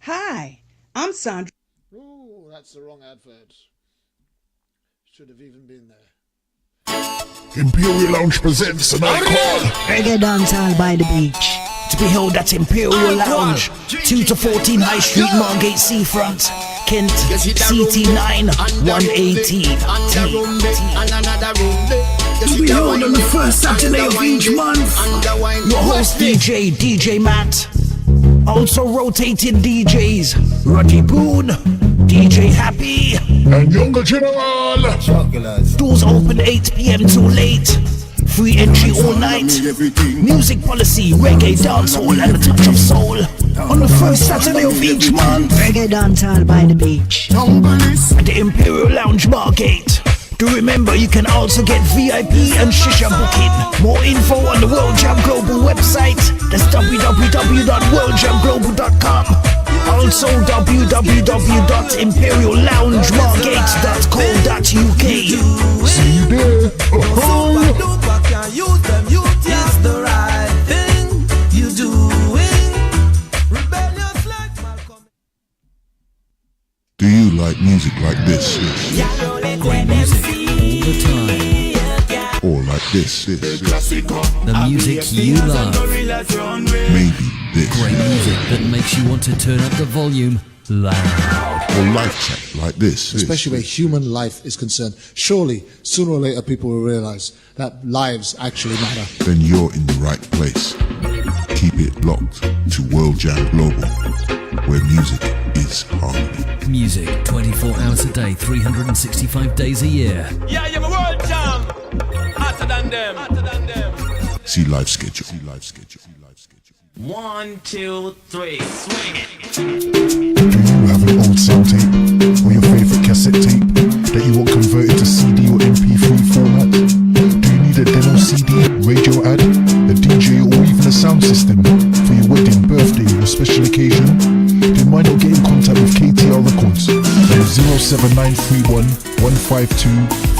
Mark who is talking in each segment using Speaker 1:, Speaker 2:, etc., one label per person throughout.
Speaker 1: Hi, I'm Sandra.
Speaker 2: Oh, that's the wrong advert. Should have even been there.
Speaker 3: Imperial Lounge presents an icon.
Speaker 4: Reggae dancehall by the beach. To be held at Imperial Lounge, 2 to 14 High Street, Margate Seafront, Kent, CT9 180. To be held on the first Saturday of each month. Your host DJ Matt. Also rotating DJs, Roddy Boone, DJ Happy,
Speaker 3: and Younger General.
Speaker 4: Doors open 8 p.m. till late. Free entry all night. Music policy, reggae, dancehall, and a touch of soul. On the first Saturday of each month.
Speaker 1: Reggae dancehall by the beach.
Speaker 4: At the Imperial Lounge Margate. Do remember you can also get VIP and shisha booking. More info on the World Jam Global website. That's www.worldjamglobal.com. Also www.imperialloungemargate.co.uk.
Speaker 3: See you there.
Speaker 5: It's the right thing you doing. Rebellious like Malcolm.
Speaker 3: Do you like music like this?
Speaker 5: Great music all the time.
Speaker 3: Or like this?
Speaker 5: The music you love.
Speaker 3: Maybe this.
Speaker 5: Great music that makes you want to turn up the volume loud.
Speaker 3: Or life track like this.
Speaker 2: Especially where human life is concerned. Surely, sooner or later, people will realize that lives actually matter.
Speaker 3: Then you're in the right place. Keep it locked to World Jam Global, where music is harmony.
Speaker 5: Music 24 hours a day, 365 days a year.
Speaker 6: Yeah, you're my World Jam. Hotter than them.
Speaker 3: See live schedule.
Speaker 6: 1, 2, 3, swing it.
Speaker 3: Do you have an old sound tape or your favorite cassette tape that you want converted to CD or MP3 format? Do you need a demo CD, radio ad, a DJ or even a sound system for your wedding, birthday or special occasion? Then why not get in contact with KTR Records on 07931 152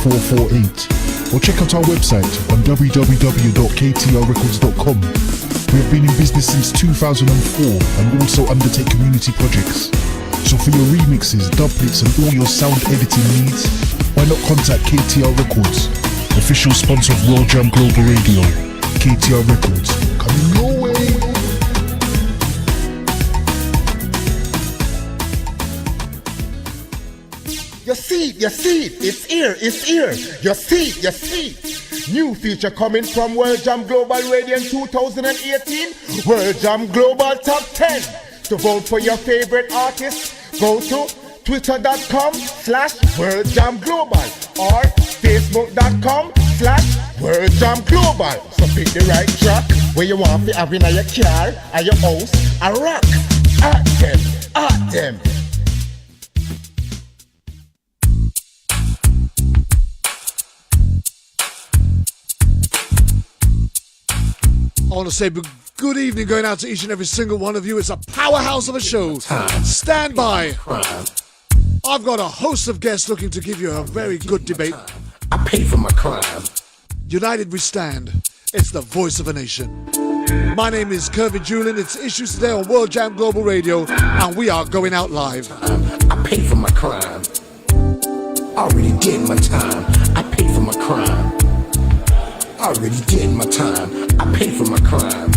Speaker 3: 448 or check out our website on www.ktrrecords.com. We have been in business since 2004 and also undertake community projects. So for your remixes, duplets and all your sound editing needs, why not contact KTR Records, official sponsor of World Jam Global Radio. KTR Records, coming your way.
Speaker 7: You see, it's here. You see. New feature coming from World Jam Global Radio in 2018. World Jam Global Top 10. To vote for your favorite artist, go to twitter.com/World Jam Global or facebook.com/World Jam Global. So pick the right track where you want to have in your car, or your house, or rock. At them.
Speaker 2: I want to say good evening going out to each and every single one of you. It's a powerhouse of a show. Stand by. I've got a host of guests looking to give you a very good debate.
Speaker 8: I pay for my crime.
Speaker 2: United we stand. It's the voice of a nation. My name is Kirby Julian. It's Issues Today on World Jam Global Radio, and we are going out live.
Speaker 8: I pay for my crime. Already did my time. I pay for my crime. Already did my time. I pay for my crime.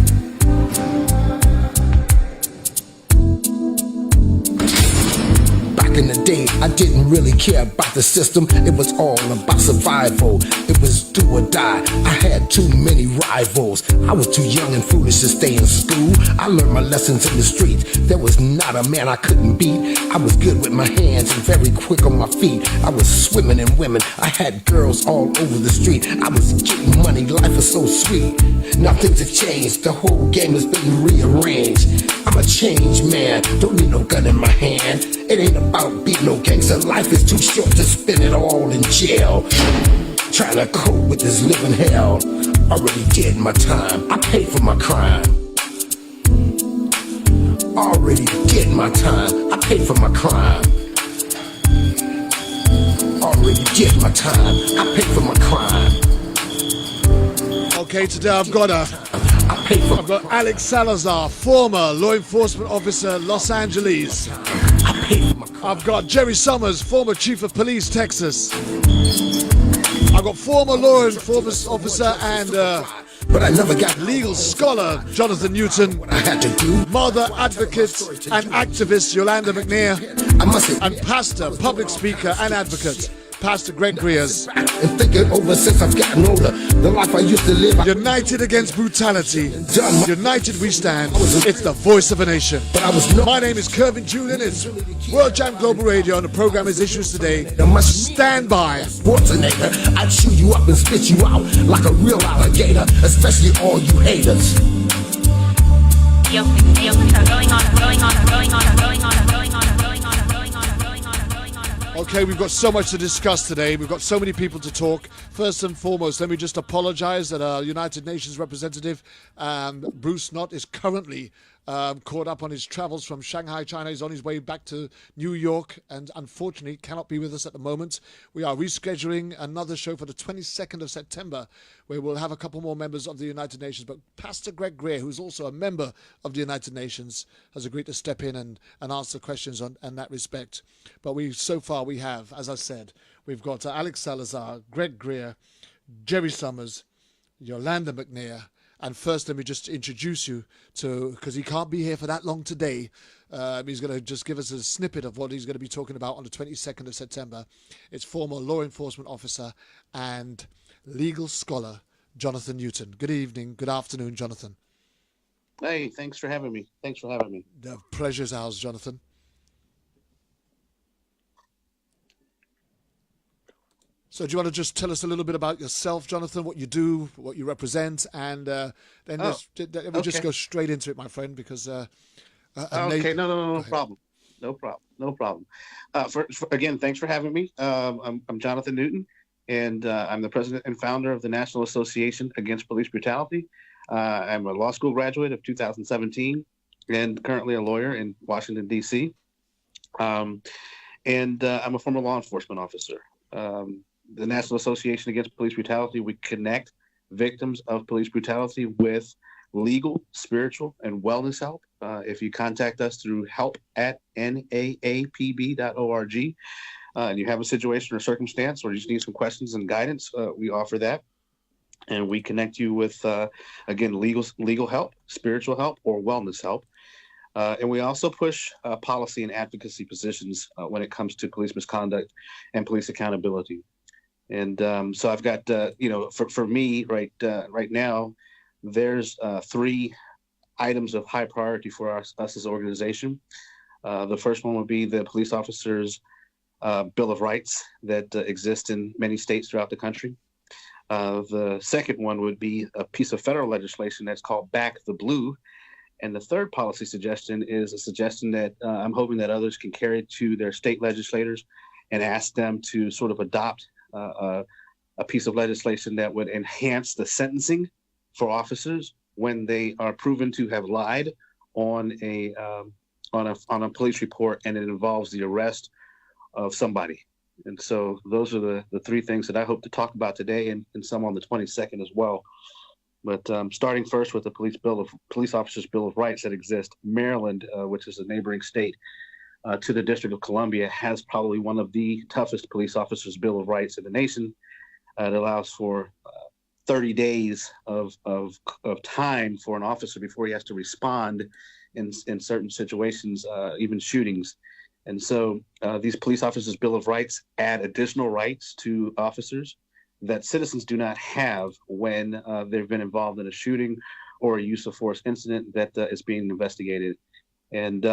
Speaker 8: Back in the day, I didn't really care about the system. It was all about survival. It was do or die. I had too many rivals. I was too young and foolish to stay in school. I learned my lessons in the streets. There was not a man I couldn't beat. I was good with my hands and very quick on my feet. I was swimming in women. I had girls all over the street. I was getting money. Life was so sweet. Now things have changed. The whole game has been rearranged. I'm a changed man. Don't need no gun in my hand. It ain't about being no gangster. Life is too short to spend it all in jail. Trying to cope with this living hell. Already did my time. I paid for my crime. Already did my time. I paid for my crime. Already did my time. I paid for my crime.
Speaker 2: Okay, today I've got a
Speaker 8: pay for
Speaker 2: I've got Alex Salazar, former law enforcement officer, Los Angeles.
Speaker 8: I pay for my car.
Speaker 2: I've got Jerry Summers, former chief of police, Texas. I've got former law enforcement officer and
Speaker 8: But I never got
Speaker 2: legal scholar, Jonathan Newton.
Speaker 8: what I had to do.
Speaker 2: Mother advocate and activist, Yolanda McNair.
Speaker 8: I must admit,
Speaker 2: And pastor, public speaker and advocate, Pastor Greg Greers.
Speaker 8: and thinking over since I've gotten older. The life I used to live, I
Speaker 2: United against brutality. United we stand. It's the voice of a nation.
Speaker 8: but I was no.
Speaker 2: My name is Kervin Julian. It's World Jam Global Radio, and the program is Issues Today. Stand by.
Speaker 8: Schwarzenegger, I'd chew you up and spit you out like a real alligator, especially all you haters.
Speaker 9: Going on, going on, going on, going on, going on, going on, going on.
Speaker 2: Okay, we've got so much to discuss today. We've got so many people to talk. First and foremost, let me just apologize that our United Nations representative, Bruce Knott, is currently caught up on his travels from Shanghai, China. He's on his way back to New York and unfortunately cannot be with us at the moment. We are rescheduling another show for the 22nd of September where we'll have a couple more members of the United Nations. But Pastor Greg Greer, who's also a member of the United Nations, has agreed to step in and answer questions on that respect. But so far we have, as I said, we've got Alex Salazar, Greg Greer, Jerry Summers, Yolanda McNair. And first, let me just introduce you to, because he can't be here for that long today. He's going to just give us a snippet of what he's going to be talking about on the 22nd of September. It's former law enforcement officer and legal scholar, Jonathan Newton. Good evening, good afternoon, Jonathan.
Speaker 10: Hey, thanks for having me.
Speaker 2: The pleasure's ours, Jonathan. So do you want to just tell us a little bit about yourself, Jonathan, what you do, what you represent, and then we'll just go straight into it, my friend, because...
Speaker 10: okay, no problem. No problem. Again, thanks for having me. I'm Jonathan Newton, and I'm the president and founder of the National Association Against Police Brutality. I'm a law school graduate of 2017 and currently a lawyer in Washington, D.C. And I'm a former law enforcement officer. The National Association Against Police Brutality, we connect victims of police brutality with legal, spiritual, and wellness help. If you contact us through help@naapb.org and you have a situation or circumstance or you just need some questions and guidance, we offer that. And we connect you with, again, legal help, spiritual help, or wellness help. And we also push policy and advocacy positions when it comes to police misconduct and police accountability. And so I've got, for me right now, there's 3 items of high priority for us as an organization. The first one would be the police officers' Bill of Rights that exist in many states throughout the country. The second one would be a piece of federal legislation that's called Back the Blue. And the third policy suggestion is a suggestion that I'm hoping that others can carry to their state legislators and ask them to sort of adopt a piece of legislation that would enhance the sentencing for officers when they are proven to have lied on a police report and it involves the arrest of somebody. And so those are the 3 things that I hope to talk about today and some on the 22nd as well. But starting first with the police officers' Bill of Rights that exist, Maryland, which is a neighboring state to the District of Columbia, has probably one of the toughest police officers' Bill of Rights in the nation. It allows for 30 days of time for an officer before he has to respond in certain situations, even shootings. And so these police officers' Bill of Rights add additional rights to officers that citizens do not have when they've been involved in a shooting or a use of force incident that is being investigated. And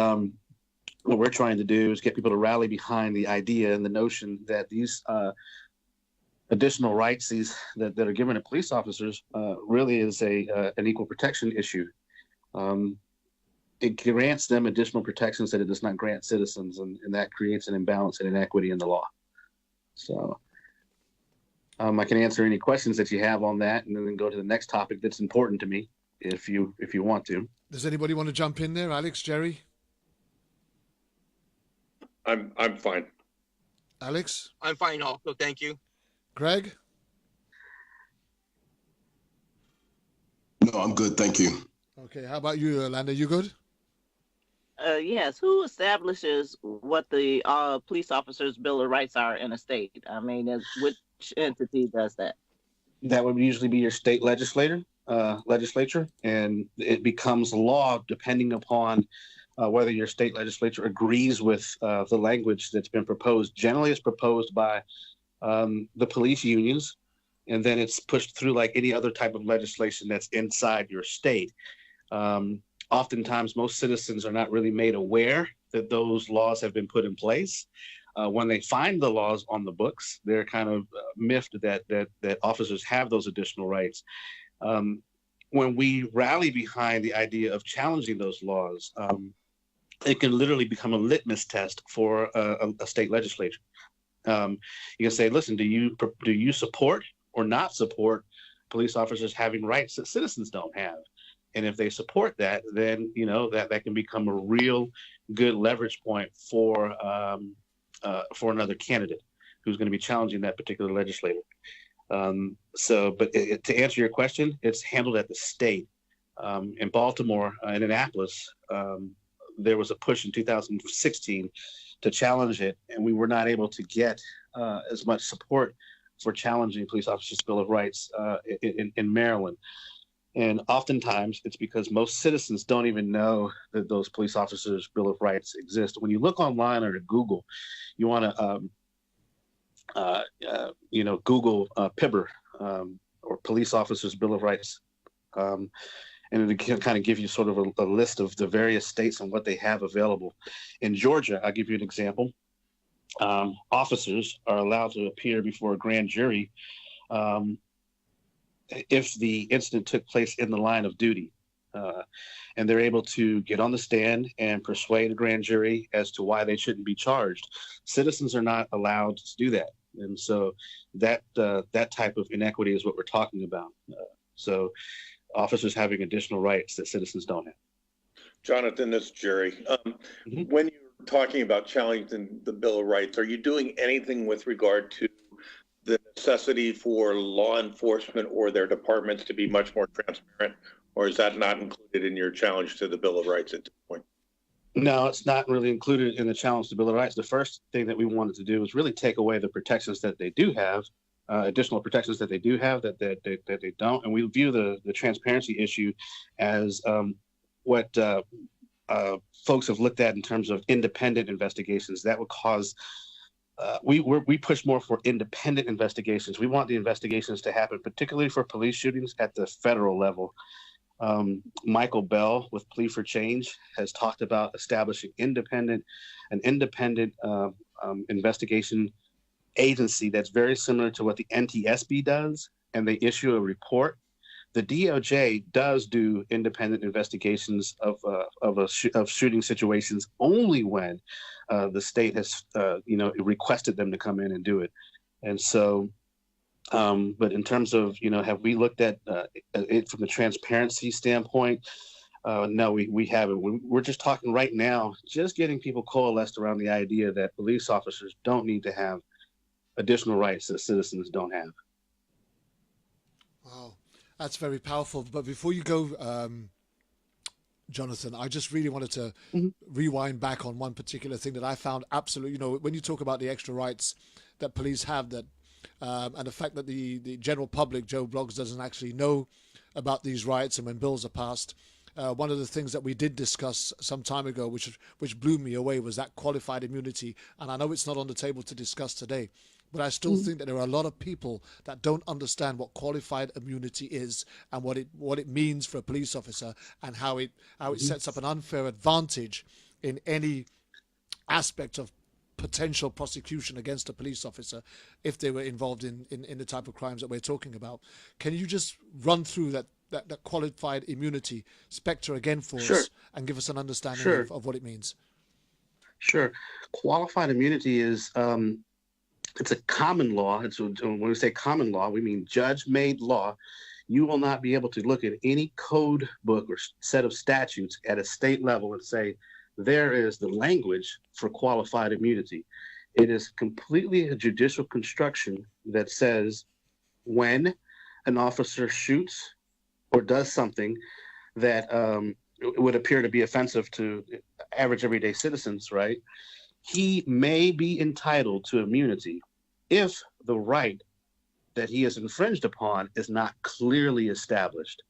Speaker 10: what we're trying to do is get people to rally behind the idea and the notion that these additional rights that are given to police officers really is an equal protection issue. It grants them additional protections that it does not grant citizens, and that creates an imbalance and inequity in the law. So I can answer any questions that you have on that, and then go to the next topic that's important to me, if you want to.
Speaker 2: Does anybody want to jump in there? Alex, Jerry?
Speaker 11: I'm fine.
Speaker 2: Alex?
Speaker 12: I'm fine also, thank you.
Speaker 2: Greg?
Speaker 11: No, I'm good. Thank you.
Speaker 2: Okay, how about you, Orlando? You good?
Speaker 12: Yes. Who establishes what the police officers' Bill of Rights are in a state? I mean, which entity does that?
Speaker 10: That would usually be your state legislature, and it becomes law depending upon whether your state legislature agrees with the language that's been proposed. Generally, it's proposed by the police unions, and then it's pushed through like any other type of legislation that's inside your state. Oftentimes, most citizens are not really made aware that those laws have been put in place. When they find the laws on the books, they're kind of miffed that officers have those additional rights. When we rally behind the idea of challenging those laws, it can literally become a litmus test for a state legislature. You can say, listen, do you support or not support police officers having rights that citizens don't have? And if they support that, then that can become a real good leverage point for another candidate who's going to be challenging that particular legislator. But to answer your question, it's handled at the state. In Baltimore, in Annapolis, there was a push in 2016 to challenge it, and we were not able to get as much support for challenging police officers' Bill of Rights in Maryland. And oftentimes it's because most citizens don't even know that those police officers' Bill of Rights exist. When you look online or to Google, you want to, Google PIBR or Police Officers' Bill of Rights. And it can kind of give you sort of a list of the various states and what they have available. In Georgia, I'll give you an example. Officers are allowed to appear before a grand jury if the incident took place in the line of duty. And they're able to get on the stand and persuade a grand jury as to why they shouldn't be charged. Citizens are not allowed to do that. And so that type of inequity is what we're talking about. So officers having additional rights that citizens don't have.
Speaker 13: Jonathan, this is Jerry. When you're talking about challenging the Bill of Rights, are you doing anything with regard to the necessity for law enforcement or their departments to be much more transparent, or is that not included in your challenge to the Bill of Rights at this point?
Speaker 10: No, it's not really included in the challenge to the Bill of Rights. The first thing that we wanted to do was really take away the protections that they do have, additional protections that they do have that they don't. And we view the transparency issue as what folks have looked at in terms of independent investigations. That would cause we push more for independent investigations. We want the investigations to happen, particularly for police shootings, at the federal level. Michael Bell with Plea for Change has talked about establishing an independent investigation agency that's very similar to what the NTSB does, and they issue a report. The DOJ does do independent investigations of shooting situations only when the state has requested them to come in and do it. And so, but in terms of have we looked at it from the transparency standpoint? No, we haven't. We're just talking right now, just getting people coalesced around the idea that police officers don't need to have additional rights that citizens don't have.
Speaker 2: Wow. That's very powerful. But before you go, Jonathan, I just really wanted to rewind back on one particular thing that I found absolutely, when you talk about the extra rights that police have, that and the fact that the general public, Joe Bloggs, doesn't actually know about these rights, and when bills are passed, one of the things that we did discuss some time ago, which blew me away, was that qualified immunity. And I know it's not on the table to discuss today, but I still think that there are a lot of people that don't understand what qualified immunity is and what it means for a police officer, and how it sets up an unfair advantage in any aspect of potential prosecution against a police officer if they were involved in the type of crimes that we're talking about. Can you just run through that qualified immunity spectre again for us and give us an understanding of what it means? Sure.
Speaker 10: Qualified immunity is it's a common law. When we say common law, we mean judge-made law. You will not be able to look at any code book or set of statutes at a state level and say, there is the language for qualified immunity. It is completely a judicial construction that says when an officer shoots or does something that would appear to be offensive to average everyday citizens, right? He may be entitled to immunity if the right that he has infringed upon is not clearly established.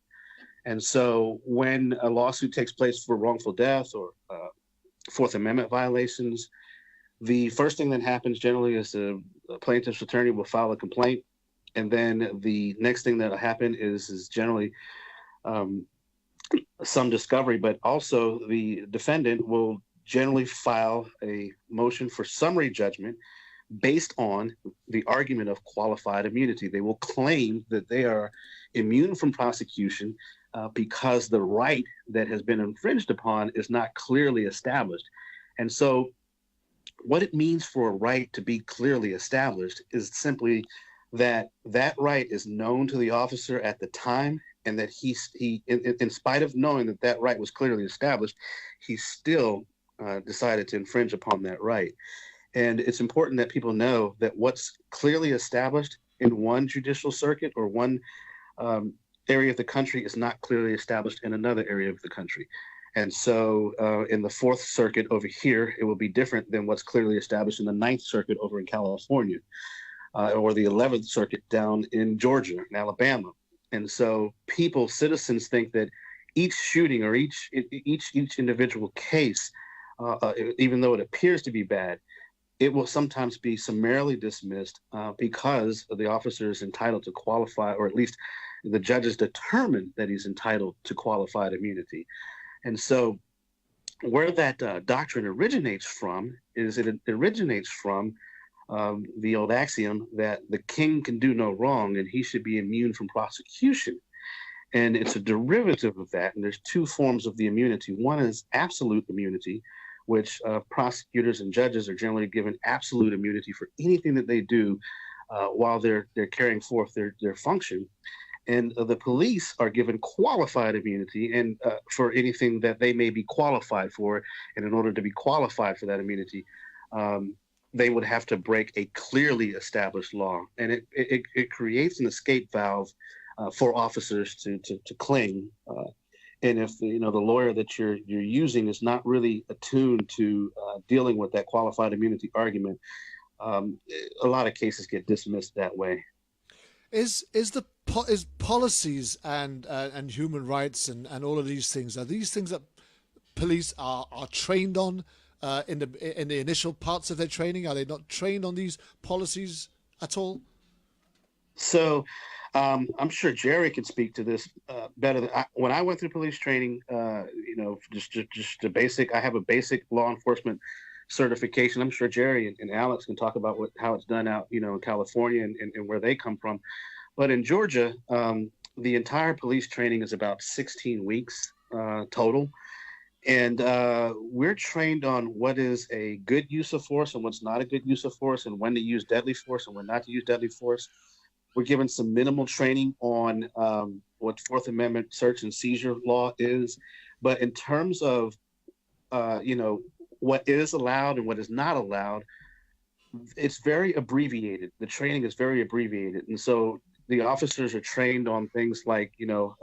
Speaker 10: And so when a lawsuit takes place for wrongful death or Fourth Amendment violations, the first thing that happens generally is the plaintiff's attorney will file a complaint. And then the next thing that'll happen is generally some discovery, but also the defendant will generally file a motion for summary judgment based on the argument of qualified immunity. They will claim that they are immune from prosecution because the right that has been infringed upon is not clearly established. And so what it means for a right to be clearly established is simply that that right is known to the officer at the time, and that he in spite of knowing that that right was clearly established, he still decided to infringe upon that right. And it's important that people know that what's clearly established in one judicial circuit or one area of the country is not clearly established in another area of the country. And so in the Fourth Circuit over here, it will be different than what's clearly established in the Ninth Circuit over in California, or the 11th Circuit down in Georgia and Alabama. And so citizens think that each shooting or each individual case, even though it appears to be bad, it will sometimes be summarily dismissed because the officer is entitled to qualify, or at least the judges determine that he's entitled to qualified immunity. And so where that doctrine originates from is it originates from the old axiom that the king can do no wrong and he should be immune from prosecution. And it's a derivative of that. And there's two forms of the immunity. One is absolute immunity, which prosecutors and judges are generally given absolute immunity for anything that they do while they're carrying forth their function. And the police are given qualified immunity and for anything that they may be qualified for. And in order to be qualified for that immunity, they would have to break a clearly established law. And it creates an escape valve for officers to cling. And if the lawyer that you're using is not really attuned to dealing with that qualified immunity argument, a lot of cases get dismissed that way.
Speaker 2: Is policies and human rights and all of these things, are these things that police are trained on in the initial parts of their training? Are they not trained on these policies at all?
Speaker 10: So I'm sure Jerry can speak to this better. When I went through police training, just a basic, I have a basic law enforcement certification. I'm sure Jerry and Alex can talk about how it's done out, in California and where they come from. But in Georgia, the entire police training is about 16 weeks total. And we're trained on what is a good use of force and what's not a good use of force, and when to use deadly force and when not to use deadly force. We're given some minimal training on what Fourth Amendment search and seizure law is. But in terms of, what is allowed and what is not allowed, it's very abbreviated. The training is very abbreviated. And so the officers are trained on things like,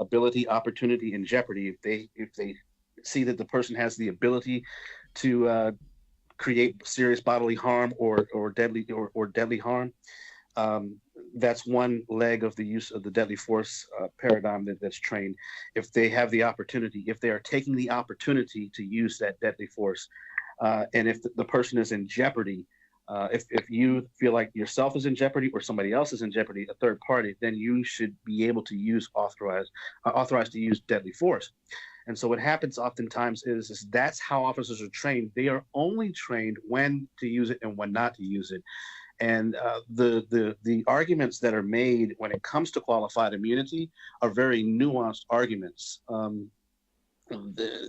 Speaker 10: ability, opportunity, and jeopardy. If they see that the person has the ability to create serious bodily harm or deadly harm, that's one leg of the use of the deadly force paradigm that's trained. If they have the opportunity, if they are taking the opportunity to use that deadly force, and if the person is in jeopardy, if you feel like yourself is in jeopardy or somebody else is in jeopardy, a third party, then you should be able to use authorized to use deadly force. And so what happens oftentimes is that's how officers are trained. They are only trained when to use it and when not to use it. And the arguments that are made when it comes to qualified immunity are very nuanced arguments.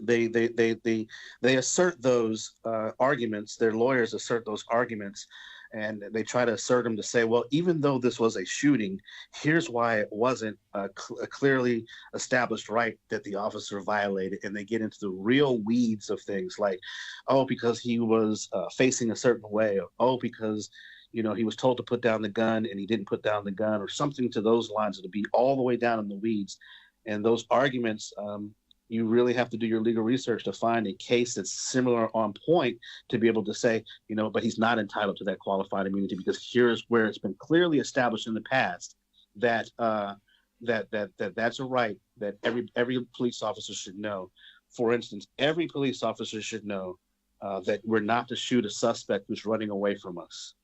Speaker 10: They assert those arguments. Their lawyers assert those arguments, and they try to assert them to say, well, even though this was a shooting, here's why it wasn't a clearly established right that the officer violated. And they get into the real weeds of things like, oh, because he was facing a certain way, or oh, because he was told to put down the gun and he didn't put down the gun, or something to those lines. It'll be all the way down in the weeds. And those arguments, you really have to do your legal research to find a case that's similar on point to be able to say, but he's not entitled to that qualified immunity, because here's where it's been clearly established in the past that that's a right that every police officer should know. For instance, every police officer should know that we're not to shoot a suspect who's running away from us.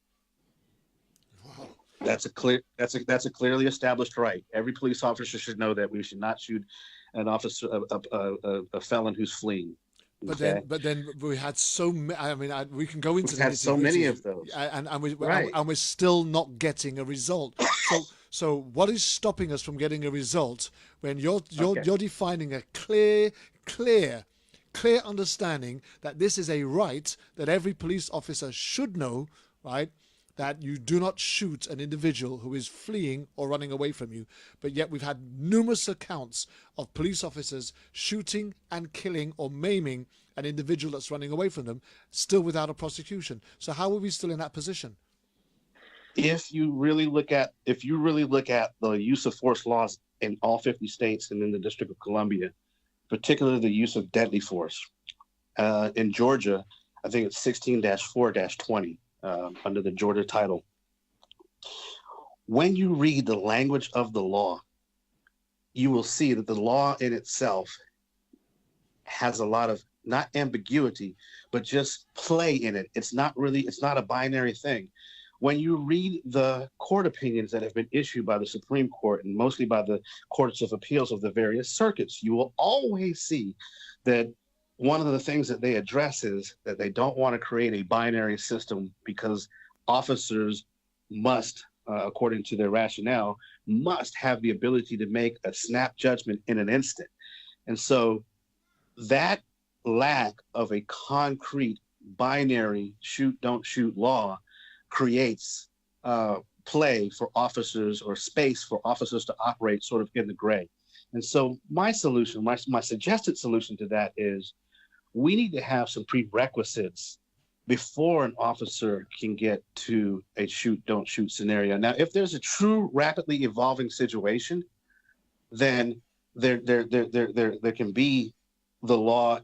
Speaker 2: Wow.
Speaker 10: That's a clearly established right. Every police officer should know that we should not shoot an officer, a felon who's fleeing. Okay?
Speaker 2: But then we had so many. I mean, we can go into
Speaker 10: We've had so many of those,
Speaker 2: and
Speaker 10: Right.
Speaker 2: we're still not getting a result. So what is stopping us from getting a result when you're defining a clear understanding that this is a right that every police officer should know, right? That you do not shoot an individual who is fleeing or running away from you. But yet we've had numerous accounts of police officers shooting and killing or maiming an individual that's running away from them, still without a prosecution. So how are we still in that position?
Speaker 10: If you really look at the use of force laws in all 50 states and in the District of Columbia, particularly the use of deadly force, in Georgia, I think it's 16-4-20 under the Georgia title. When you read the language of the law, you will see that the law in itself has a lot of not ambiguity, but just play in it. It's not a binary thing. When you read the court opinions that have been issued by the Supreme Court and mostly by the courts of appeals of the various circuits, you will always see that one of the things that they address is that they don't want to create a binary system because officers must, according to their rationale, must have the ability to make a snap judgment in an instant. And so that lack of a concrete binary shoot, don't shoot law creates play for officers or space for officers to operate sort of in the gray. And so my solution, my suggested solution to that is we need to have some prerequisites before an officer can get to a shoot, don't shoot scenario. Now, if there's a true rapidly evolving situation, then there can be the law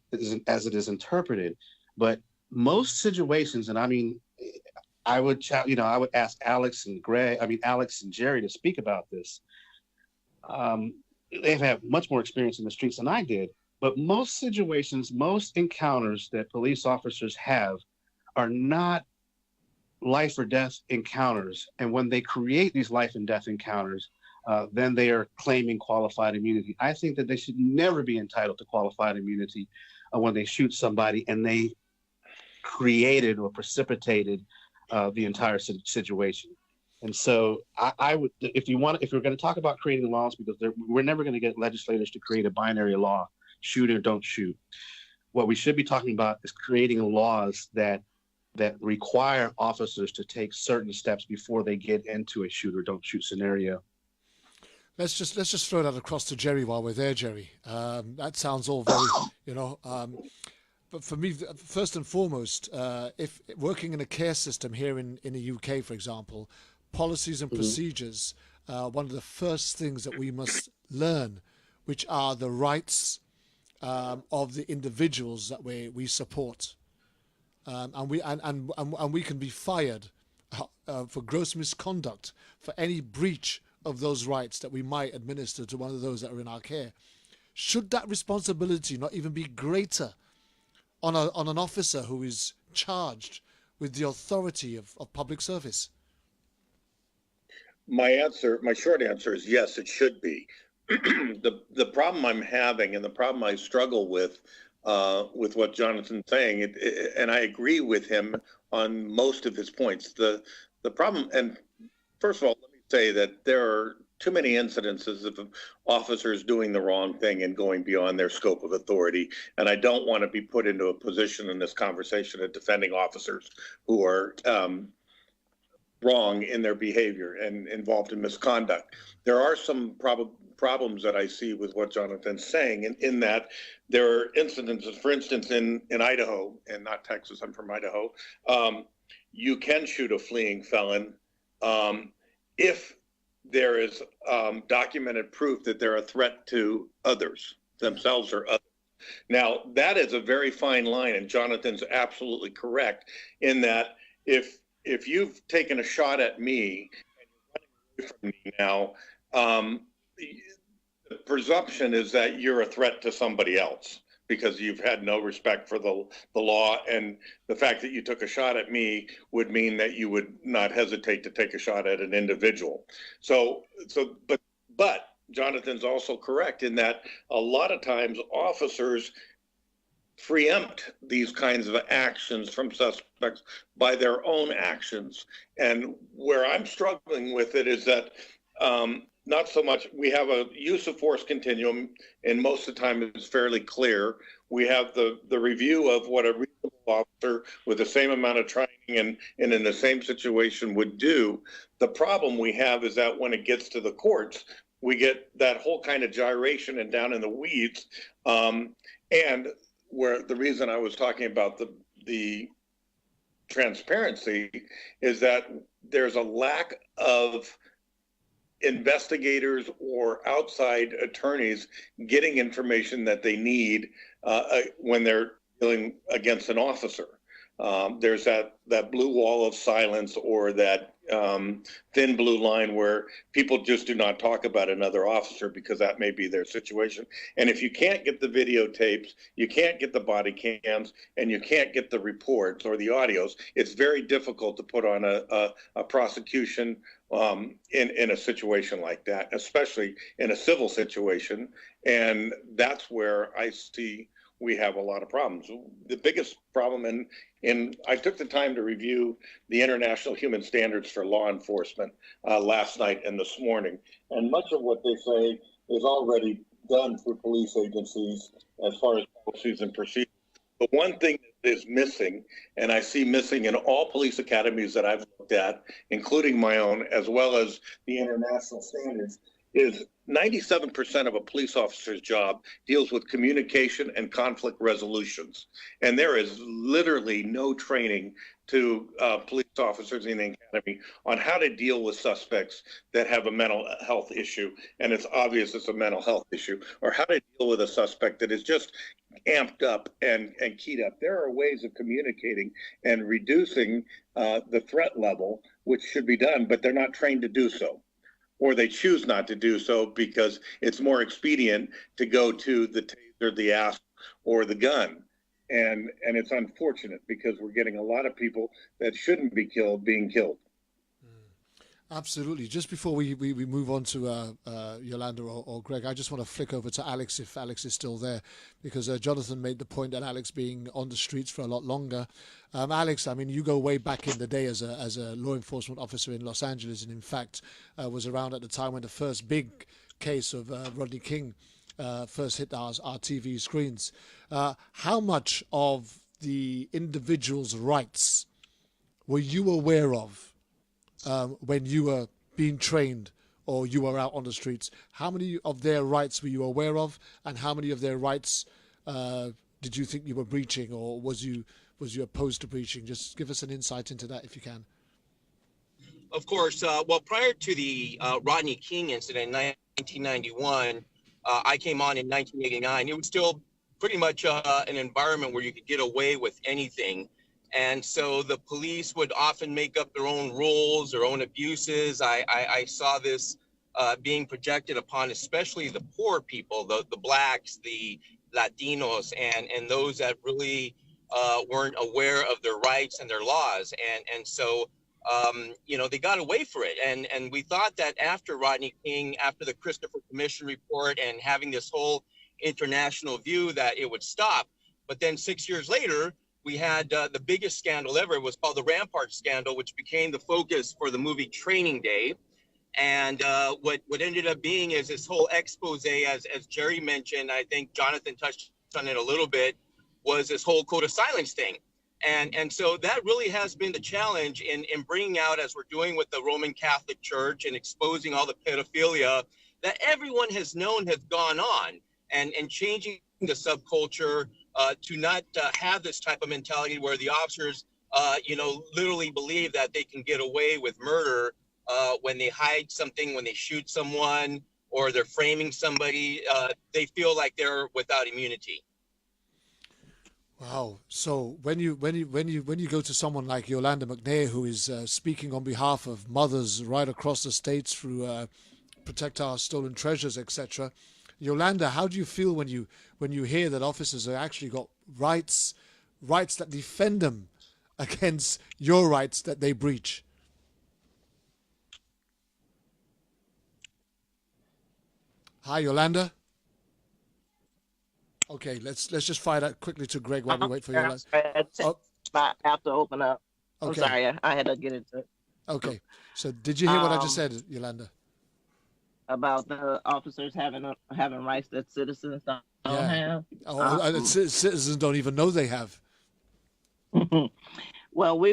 Speaker 10: as it is interpreted. But most situations, and I mean, I would ask Alex and Jerry to speak about this. They've had much more experience in the streets than I did, but most situations, most encounters that police officers have are not life or death encounters. And when they create these life and death encounters, then they are claiming qualified immunity. I think that they should never be entitled to qualified immunity when they shoot somebody and they created or precipitated the entire situation. And so I would, if we're going to talk about creating laws, because we're never going to get legislators to create a binary law, shoot or don't shoot. What we should be talking about is creating laws that require officers to take certain steps before they get into a shoot or don't shoot scenario.
Speaker 2: Let's just throw that across to Jerry while we're there, Jerry. That sounds all very, but for me, first and foremost, if working in a care system here in the UK, for example, policies and procedures, one of the first things that we must learn, which are the rights of the individuals that we support, and we can be fired for gross misconduct for any breach of those rights that we might administer to one of those that are in our care. Should that responsibility not even be greater on an officer who is charged with the authority of public service?
Speaker 13: My short answer is yes, it should be. The problem I'm having and the problem I struggle with what Jonathan's saying, and I agree with him on most of his points. The problem, and first of all, let me say that there are too many incidences of officers doing the wrong thing and going beyond their scope of authority. And I don't want to be put into a position in this conversation of defending officers who are wrong in their behavior and involved in misconduct. There are some problems that I see with what Jonathan's saying in that there are incidences, for instance, in Idaho, and not Texas, I'm from Idaho, you can shoot a fleeing felon if there is documented proof that they're a threat to others, themselves or others. Now, that is a very fine line, and Jonathan's absolutely correct in that if you've taken a shot at me and you're running away from me now, the presumption is that you're a threat to somebody else because you've had no respect for the law, and the fact that you took a shot at me would mean that you would not hesitate to take a shot at an individual. But Jonathan's also correct in that a lot of times officers preempt these kinds of actions from suspects by their own actions. And where I'm struggling with it is that not so much, we have a use of force continuum, and most of the time it's fairly clear. We have the review of what a reasonable officer with the same amount of training and in the same situation would do. The problem we have is that when it gets to the courts, we get that whole kind of gyration and down in the weeds. And where the reason I was talking about the transparency is that there's a lack of investigators or outside attorneys getting information that they need when they're dealing against an officer. There's that blue wall of silence or that thin blue line where people just do not talk about another officer because that may be their situation. And if you can't get the videotapes, you can't get the body cams, and you can't get the reports or the audios, it's very difficult to put on a prosecution in a situation like that, especially in a civil situation. And that's where I see we have a lot of problems. The biggest problem, and I took the time to review the International Human Standards for Law Enforcement last night and this morning, and much of what they say is already done for police agencies as far as policies and procedures. But one thing that is missing, and I see missing in all police academies that I've looked at, including my own, as well as the international standards, is 97% of a police officer's job deals with communication and conflict resolutions. And there is literally no training to police officers in the academy on how to deal with suspects that have a mental health issue, and it's obvious it's a mental health issue, or how to deal with a suspect that is just amped up and keyed up. There are ways of communicating and reducing the threat level, which should be done, but they're not trained to do so. Or they choose not to do so because it's more expedient to go to the taser, the asp, or the gun. And it's unfortunate because we're getting a lot of people that shouldn't be killed being killed.
Speaker 2: Absolutely. Just before we move on to Yolanda or Greg, I just want to flick over to Alex if Alex is still there, because Jonathan made the point that Alex being on the streets for a lot longer. Alex, I mean, you go way back in the day as a law enforcement officer in Los Angeles, and in fact was around at the time when the first big case of Rodney King first hit our TV screens. How much of the individual's rights were you aware of when you were being trained or you were out on the streets? How many of their rights were you aware of, and how many of their rights did you think you were breaching, or was you opposed to breaching? Just give us an insight into that if you can.
Speaker 11: Of course. Well, prior to the Rodney King incident in 1991, I came on in 1989. It was still pretty much an environment where you could get away with anything. And so the police would often make up their own rules, their own abuses. I saw this being projected upon especially the poor people, the blacks, the Latinos, and those that really weren't aware of their rights and their laws. And so, they got away for it. And we thought that after Rodney King, after the Christopher Commission report and having this whole international view, that it would stop. But then 6 years later, we had the biggest scandal ever. It was called the Rampart scandal, which became the focus for the movie Training Day. And what ended up being is this whole expose, as Jerry mentioned, I think Jonathan touched on it a little bit, was this whole code of silence thing. And so that really has been the challenge in bringing out, as we're doing with the Roman Catholic Church and exposing all the pedophilia that everyone has known has gone on, and changing the subculture to not have this type of mentality where the officers, literally believe that they can get away with murder when they hide something, when they shoot someone, or they're framing somebody, they feel like they're without immunity.
Speaker 2: Wow. So when you go to someone like Yolanda McNair, who is speaking on behalf of mothers right across the states through Protect Our Stolen Treasures, etc. Yolanda, how do you feel when you hear that officers have actually got rights that defend them against your rights that they breach? Hi, Yolanda. Okay, let's just fire that quickly to Greg while we wait for Yolanda.
Speaker 12: I have to open up. I'm
Speaker 2: Okay.
Speaker 12: sorry, I had to get into it.
Speaker 2: Okay, so did you hear what I just said, Yolanda?
Speaker 12: About the officers having rights that citizens don't have.
Speaker 2: Citizens don't even know they have.
Speaker 12: Well,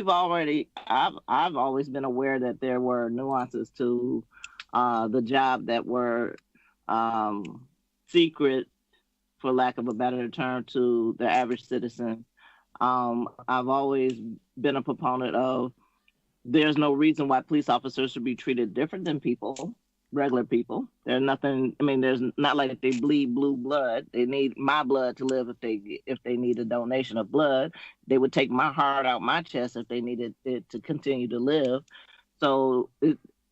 Speaker 12: I've always been aware that there were nuances to the job that were secret, for lack of a better term, to the average citizen. I've always been a proponent of there's no reason why police officers should be treated different than regular people. There's nothing. I mean, there's not like they bleed blue blood. They need my blood to live. If they need a donation of blood, they would take my heart out my chest if they needed it to continue to live. So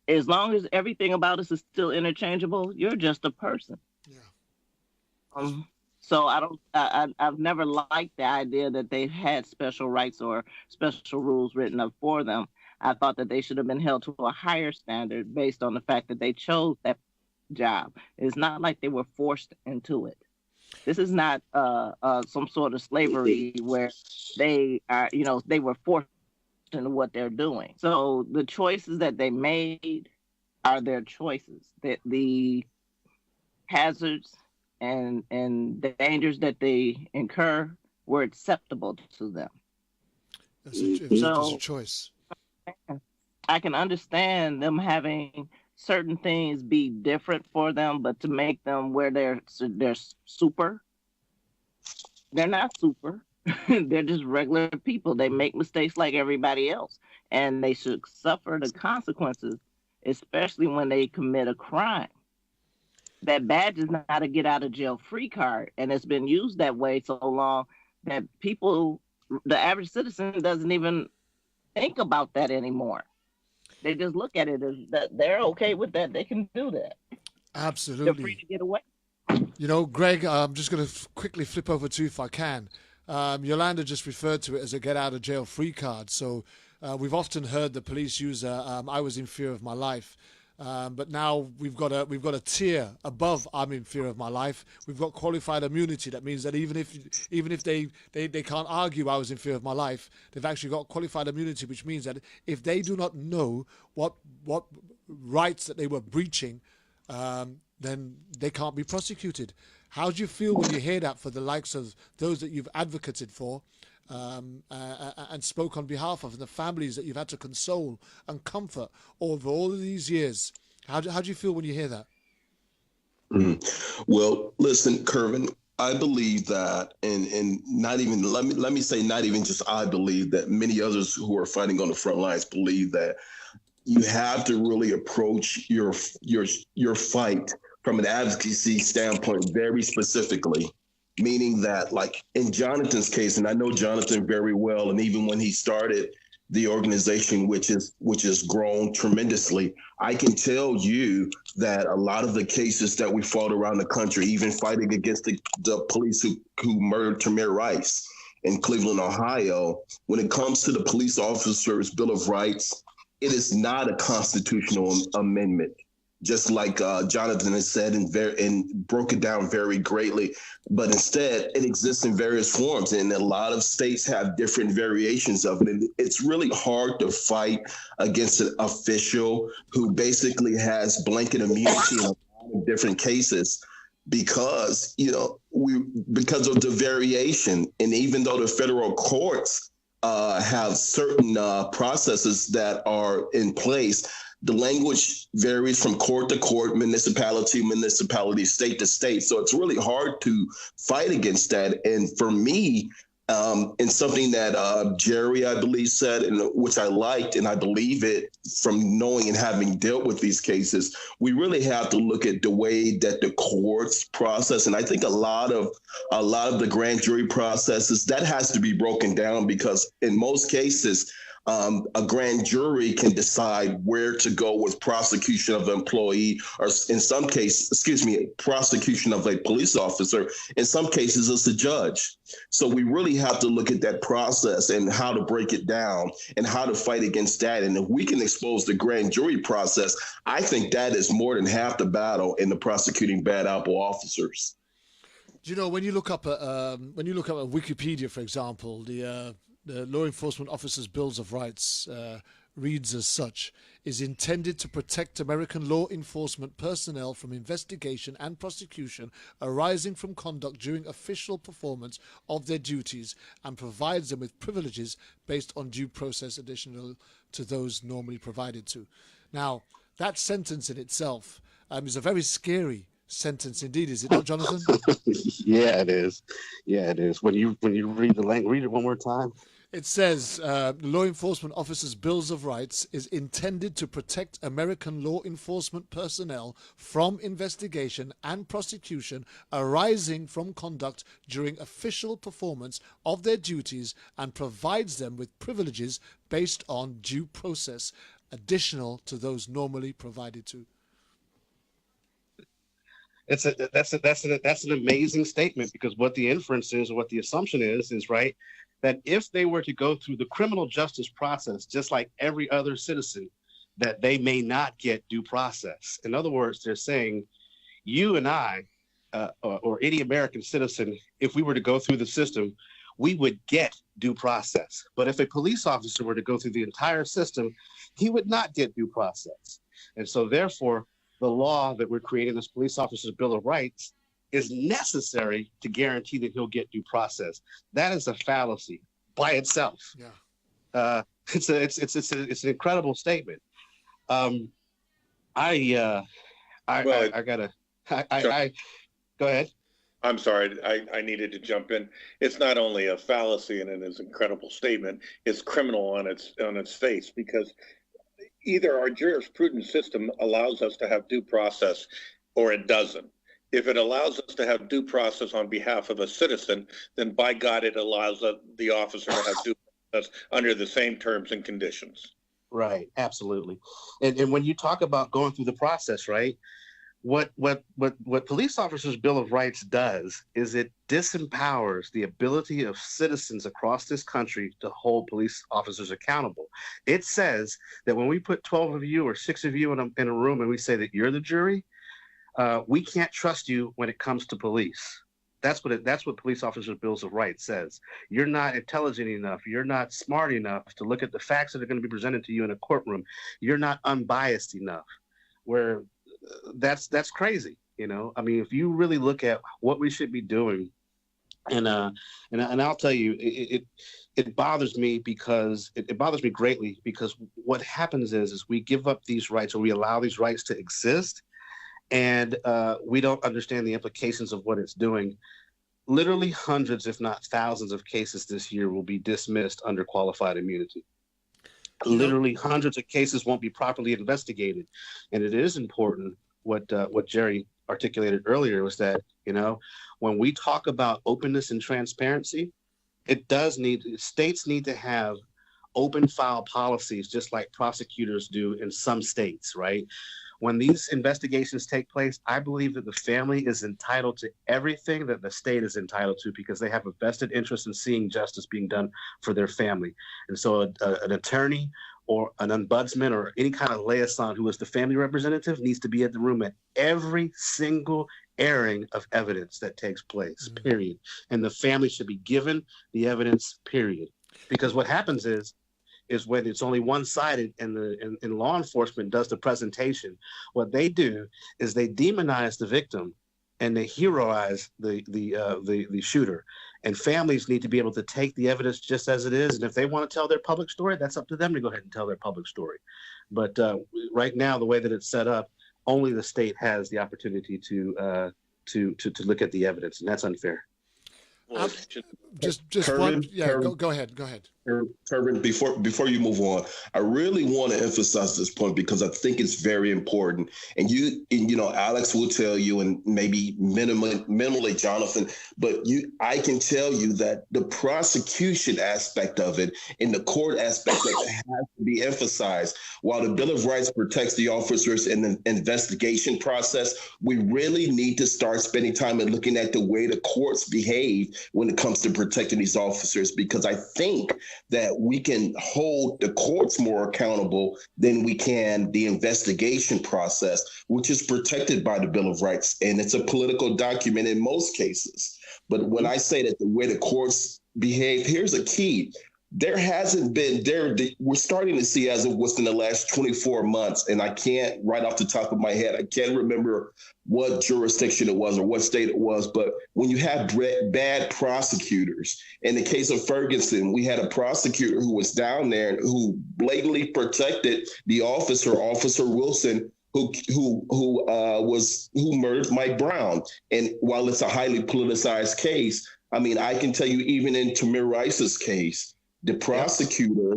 Speaker 12: as long as everything about us is still interchangeable, you're just a person. Yeah. So I've never liked the idea that they had special rights or special rules written up for them. I thought that they should have been held to a higher standard based on the fact that they chose that job. It's not like they were forced into it. This is not some sort of slavery where they are, they were forced into what they're doing. So the choices that they made are their choices. The hazards and the dangers that they incur were acceptable to them.
Speaker 2: That's a choice.
Speaker 12: I can understand them having certain things be different for them, but to make them where they're super, they're not super. They're just regular people. They make mistakes like everybody else, and they should suffer the consequences, especially when they commit a crime. That badge is not a get out of jail free card, and it's been used that way so long that the average citizen doesn't even think about that anymore. They just look at it as that they're okay with that. They can do that.
Speaker 2: Absolutely.
Speaker 12: They're free to get away.
Speaker 2: Greg, I'm just going to quickly flip over to you if I can. Yolanda just referred to it as a get out of jail free card. So we've often heard the police use I was in fear of my life. But now we've got a tier above I'm in fear of my life. We've got qualified immunity. That means that even if they can't argue I was in fear of my life, they've actually got qualified immunity, which means that if they do not know what rights that they were breaching, then they can't be prosecuted. How do you feel when you hear that for the likes of those that you've advocated for and spoke on behalf of, and the families that you've had to console and comfort over all of these years? How do you feel when you hear that?
Speaker 14: Well, listen, Kervin, I believe that, and not even let me say, not even just I believe that many others who are fighting on the front lines believe that you have to really approach your fight from an advocacy standpoint very specifically. Meaning that, like in Jonathan's case, and I know Jonathan very well, and even when he started the organization, which has grown tremendously, I can tell you that a lot of the cases that we fought around the country, even fighting against the police who murdered Tamir Rice in Cleveland, Ohio, when it comes to the police officers' Bill of Rights, it is not a constitutional amendment. Just like Jonathan has said and broke it down very greatly. But instead, it exists in various forms, and a lot of states have different variations of it. And it's really hard to fight against an official who basically has blanket immunity in a lot of different cases because, because of the variation. And even though the federal courts have certain processes that are in place, the language varies from court to court, municipality, state to state. So it's really hard to fight against that. And for me, And something that Jerry, I believe, said, and which I liked, and I believe it from knowing and having dealt with these cases, we really have to look at the way that the courts process. And I think a lot of the grand jury processes, that has to be broken down, because in most cases, a grand jury can decide where to go with prosecution of an employee, or in some cases, prosecution of a police officer. In some cases, it's a judge. So we really have to look at that process and how to break it down and how to fight against that. And if we can expose the grand jury process, I think that is more than half the battle in the prosecuting bad apple officers.
Speaker 2: Do you know, when you look up Wikipedia, for example, the Law Enforcement Officers' Bills of Rights reads as such: is intended to protect American law enforcement personnel from investigation and prosecution arising from conduct during official performance of their duties, and provides them with privileges based on due process additional to those normally provided to. Now, that sentence in itself is a very scary sentence indeed, is it not, Jonathan?
Speaker 10: Yeah, it is. Yeah, it is. When you read the language, read it one more time.
Speaker 2: It says, Law Enforcement Officers' Bills of Rights is intended to protect American law enforcement personnel from investigation and prosecution arising from conduct during official performance of their duties, and provides them with privileges based on due process additional to those normally provided to.
Speaker 10: That's an amazing statement, because what the inference is, or what the assumption is right, that if they were to go through the criminal justice process just like every other citizen, that they may not get due process. In other words, they're saying you and I, or any American citizen, if we were to go through the system, we would get due process. But if a police officer were to go through the entire system, he would not get due process. And so therefore, the law that we're creating, this Police Officers' Bill of Rights, is necessary to guarantee that he'll get due process. That is a fallacy by itself.
Speaker 2: Yeah.
Speaker 10: It's an incredible statement. Go ahead.
Speaker 13: I'm sorry, I needed to jump in. It's not only a fallacy and it is an incredible statement, it's criminal on its face, because either our jurisprudence system allows us to have due process or it doesn't. If it allows us to have due process on behalf of a citizen, then by God, it allows the officer to have due process under the same terms and conditions.
Speaker 10: Right, absolutely. And when you talk about going through the process, right, what Police Officers' Bill of Rights does is it disempowers the ability of citizens across this country to hold police officers accountable. It says that when we put 12 of you or 6 of you in a room and we say that you're the jury, we can't trust you when it comes to police. That's what Police Officers' Bills of Rights says. You're not intelligent enough. You're not smart enough to look at the facts that are going to be presented to you in a courtroom. You're not unbiased enough. Where that's crazy. You know, I mean, if you really look at what we should be doing, and I'll tell you, it bothers me, because it bothers me greatly, because what happens is we give up these rights, or we allow these rights to exist, and we don't understand the implications of what it's doing. Literally hundreds, if not thousands, of cases this year will be dismissed under qualified immunity. Literally hundreds of cases won't be properly investigated. And it is important, what Jerry articulated earlier, was that, you know, when we talk about openness and transparency, states need to have open file policies, just like prosecutors do in some states, right? When these investigations take place, I believe that the family is entitled to everything that the state is entitled to, because they have a vested interest in seeing justice being done for their family. And so an attorney or an ombudsman or any kind of liaison who is the family representative needs to be at the room at every single airing of evidence that takes place, period. And the family should be given the evidence, period. Because what happens is when it's only one-sided and law enforcement does the presentation, what they do is they demonize the victim and they heroize the shooter. And families need to be able to take the evidence just as it is. And if they want to tell their public story, that's up to them to go ahead and tell their public story. But right now, the way that it's set up, only the state has the opportunity to look at the evidence, and that's unfair.
Speaker 2: Just
Speaker 14: Kervin,
Speaker 2: one. Yeah,
Speaker 14: Kervin.
Speaker 2: go ahead. Go ahead.
Speaker 14: Kervin, before you move on, I really want to emphasize this point because I think it's very important. And Alex will tell you, and maybe minimally Jonathan, but I can tell you that the prosecution aspect of it and the court aspect of it has to be emphasized. While the Bill of Rights protects the officers in the investigation process, we really need to start spending time and looking at the way the courts behave when it comes to protecting these officers, because I think that we can hold the courts more accountable than we can the investigation process, which is protected by the Bill of Rights. And it's a political document in most cases. But when I say that the way the courts behave, here's a key. There hasn't been we're starting to see as of what's in the last 24 months, and I can't right off the top of my head, I can't remember what jurisdiction it was or what state it was, but when you have bad prosecutors, in the case of Ferguson, we had a prosecutor who was down there who blatantly protected the officer, Officer Wilson, who murdered Mike Brown. And while it's a highly politicized case, I mean, I can tell you even in Tamir Rice's case, the prosecutor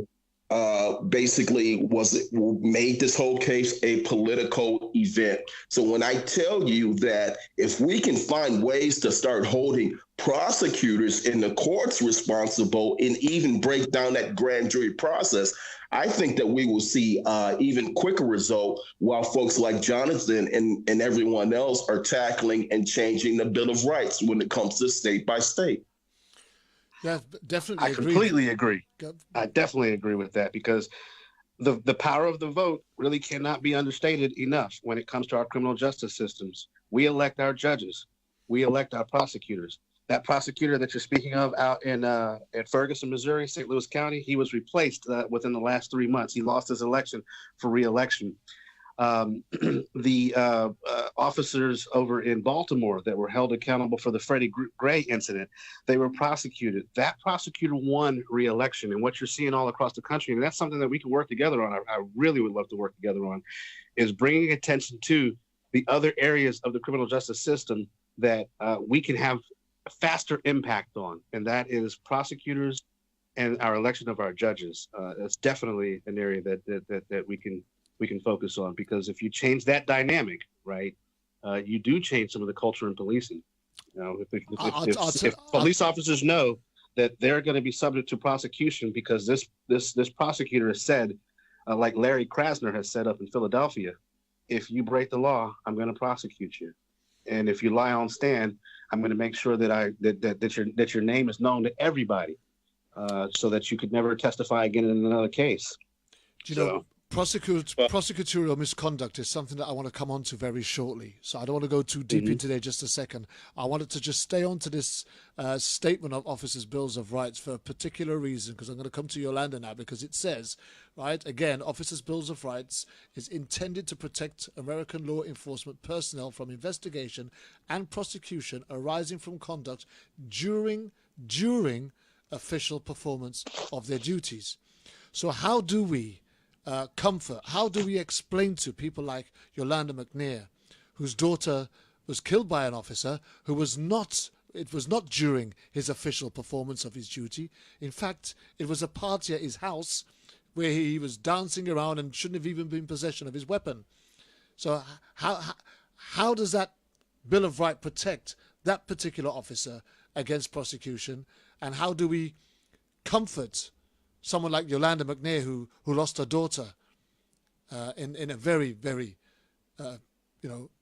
Speaker 14: basically made this whole case a political event. So when I tell you that if we can find ways to start holding prosecutors in the courts responsible and even break down that grand jury process, I think that we will see even quicker result while folks like Jonathan and everyone else are tackling and changing the Bill of Rights when it comes to state by state.
Speaker 2: Yeah, definitely.
Speaker 10: I completely agree. I definitely agree with that, because the power of the vote really cannot be understated enough when it comes to our criminal justice systems. We elect our judges. We elect our prosecutors. That prosecutor that you're speaking of out in at Ferguson, Missouri, St. Louis County, he was replaced within the last 3 months. He lost his election for re-election. The officers over in Baltimore that were held accountable for the Freddie Gray incident, they were prosecuted. That prosecutor won re-election. And what you're seeing all across the country, and that's something that we can work together on, I really would love to work together on, is bringing attention to the other areas of the criminal justice system that we can have a faster impact on, and that is prosecutors and our election of our judges. That's definitely an area that we can focus on, because if you change that dynamic, right, you do change some of the culture in policing. You know, if police officers know that they're going to be subject to prosecution because this prosecutor has said, like Larry Krasner has said up in Philadelphia, if you break the law, I'm going to prosecute you, and if you lie on stand, I'm going to make sure that your name is known to everybody, so that you could never testify again in another case.
Speaker 2: Do you know, prosecutorial misconduct is something that I want to come on to very shortly. So I don't want to go too deep into there just a second. I wanted to just stay on to this statement of Officers' Bills of Rights for a particular reason, because I'm going to come to Yolanda now, because it says, right, again, Officers' Bills of Rights is intended to protect American law enforcement personnel from investigation and prosecution arising from conduct during official performance of their duties. So how do we comfort, how do we explain to people like Yolanda McNair, whose daughter was killed by an officer who was not, it was not during his official performance of his duty. In fact, it was a party at his house where he was dancing around and shouldn't have even been in possession of his weapon. So how does that Bill of Rights protect that particular officer against prosecution? And how do we comfort someone like Yolanda McNair, who lost her daughter in a very, very,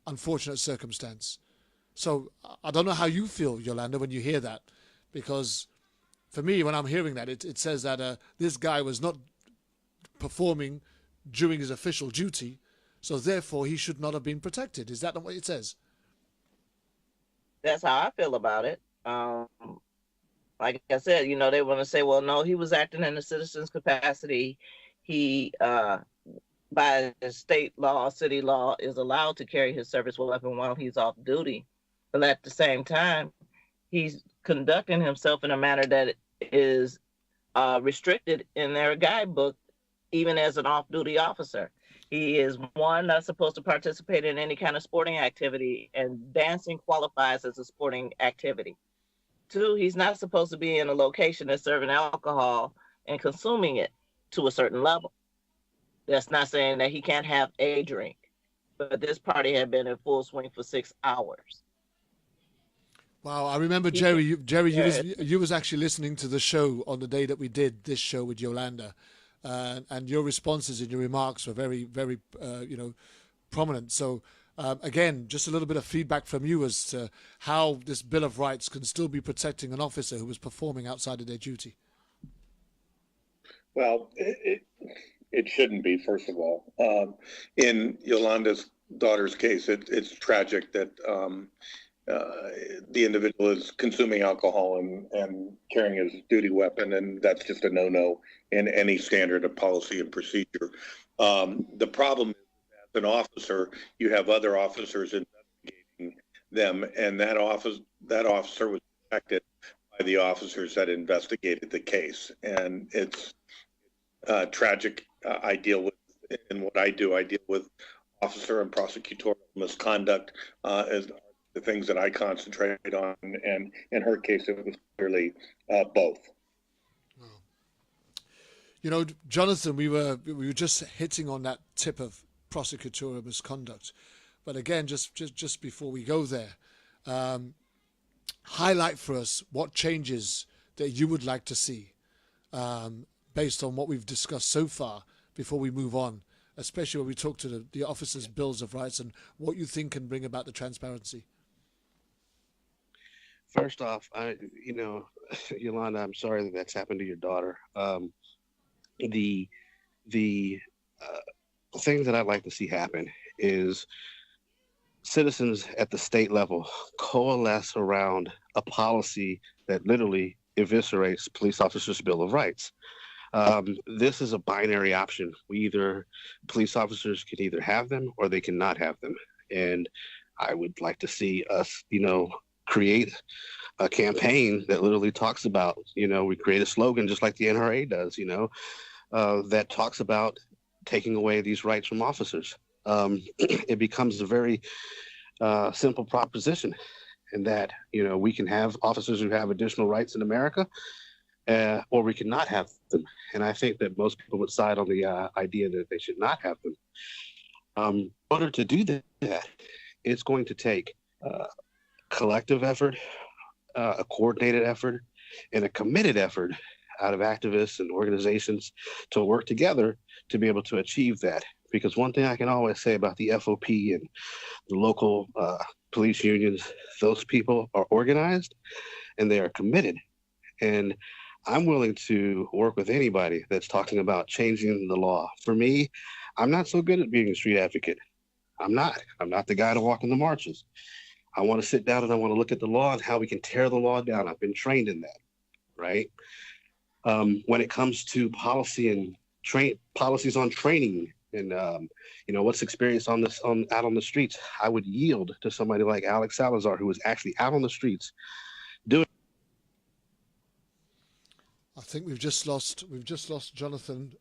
Speaker 2: unfortunate circumstance? So I don't know how you feel, Yolanda, when you hear that, because for me, when I'm hearing that, it says that this guy was not performing during his official duty, so therefore he should not have been protected. Is that not what it says?
Speaker 12: That's how I feel about it. Like I said, they want to say, well, no, he was acting in a citizen's capacity. He, by state law, city law, is allowed to carry his service weapon while he's off duty. But at the same time, he's conducting himself in a manner that is restricted in their guidebook, even as an off-duty officer. He is, one, not supposed to participate in any kind of sporting activity, and dancing qualifies as a sporting activity. Two, he's not supposed to be in a location that's serving alcohol and consuming it to a certain level. That's not saying that he can't have a drink, but this party had been in full swing for 6 hours.
Speaker 2: Wow, I remember Jerry. You was actually listening to the show on the day that we did this show with Yolanda, and your responses and your remarks were very, very, prominent. So again, just a little bit of feedback from you as to how this Bill of Rights can still be protecting an officer who was performing outside of their duty.
Speaker 13: Well, it shouldn't be. First of all, in Yolanda's daughter's case, it's tragic that. The individual is consuming alcohol and carrying his duty weapon, and that's just a no-no in any standard of policy and procedure. The problem is, as an officer, you have other officers investigating them, and that officer was protected by the officers that investigated the case, and it's tragic. I deal with, in what I do, I deal with officer and prosecutorial misconduct as the things that I concentrate on, and in her case, it was clearly both.
Speaker 2: You know, Jonathan, we were just hitting on that tip of prosecutorial misconduct, but again, just before we go there, highlight for us what changes that you would like to see, based on what we've discussed so far. Before we move on, especially when we talk to the officers' bills of rights and what you think can bring about the transparency.
Speaker 10: First off, Yolanda, I'm sorry that that's happened to your daughter. The thing that I'd like to see happen is citizens at the state level coalesce around a policy that literally eviscerates police officers' Bill of Rights. This is a binary option. Police officers can either have them or they cannot have them. And I would like to see us, create a campaign that literally talks about, we create a slogan just like the NRA does, that talks about taking away these rights from officers. It becomes a very simple proposition in that, we can have officers who have additional rights in America, or we cannot have them. And I think that most people would side on the idea that they should not have them. In order to do that, it's going to take collective effort, a coordinated effort, and a committed effort out of activists and organizations to work together to be able to achieve that. Because one thing I can always say about the FOP and the local police unions, those people are organized and they are committed. And I'm willing to work with anybody that's talking about changing the law. For me, I'm not so good at being a street advocate. I'm not the guy to walk in the marches. I want to sit down and I want to look at the law and how we can tear the law down. I've been trained in that, right? When it comes to policy and policies on training and what's experienced out on the streets, I would yield to somebody like Alex Salazar, who was actually out on the streets doing.
Speaker 2: I think we've just lost Jonathan.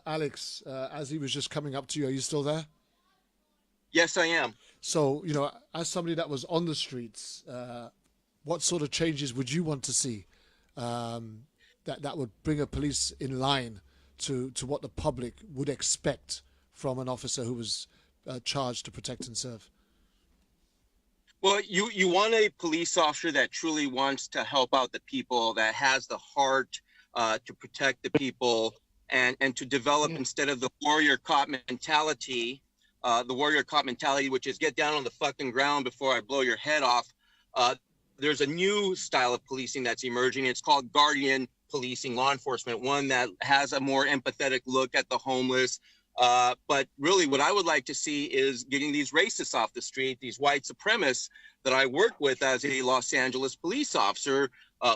Speaker 2: Alex, as he was just coming up to you, are you still there?
Speaker 11: Yes, I am.
Speaker 2: So, as somebody that was on the streets, what sort of changes would you want to see that would bring a police in line to what the public would expect from an officer who was charged to protect and serve?
Speaker 11: Well, you want a police officer that truly wants to help out the people, that has the heart to protect the people and to develop, instead of the warrior cop mentality, which is get down on the fucking ground before I blow your head off. There's a new style of policing that's emerging. It's called guardian policing, law enforcement, one that has a more empathetic look at the homeless. But really what I would like to see is getting these racists off the street, these white supremacists that I work with as a Los Angeles police officer,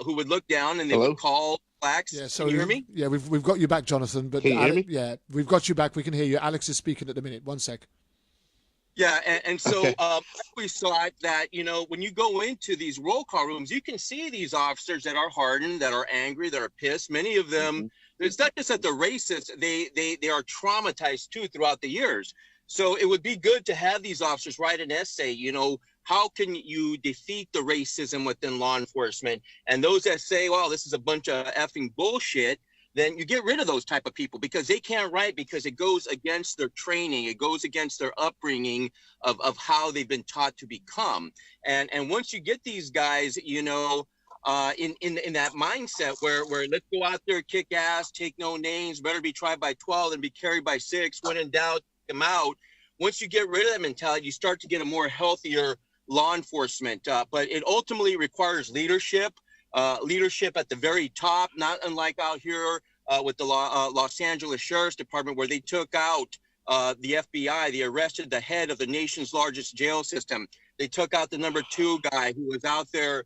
Speaker 11: who would look down and they would call blacks.
Speaker 2: Yeah, so
Speaker 11: can you hear me?
Speaker 2: Yeah, we've got you back, Jonathan. But
Speaker 11: Can you hear me?
Speaker 2: Yeah, we've got you back. We can hear you. Alex is speaking at the minute. 1 sec.
Speaker 11: Yeah, and so I always thought that, when you go into these roll call rooms, you can see these officers that are hardened, that are angry, that are pissed. Many of them, it's not just that they're racist, they are traumatized too throughout the years. So it would be good to have these officers write an essay, how can you defeat the racism within law enforcement? And those that say, well, this is a bunch of effing bullshit, then you get rid of those type of people because they can't write, because it goes against their training. It goes against their upbringing of how they've been taught to become. And once you get these guys, you know, in that mindset where let's go out there, kick ass, take no names, better be tried by 12 than be carried by 6, when in doubt, take them out. Once you get rid of that mentality, you start to get a more healthier law enforcement. But it ultimately requires leadership. Leadership at the very top, not unlike out here with the Los Angeles Sheriff's Department, where they took out the FBI. They arrested the head of the nation's largest jail system. They took out the number 2 guy who was out there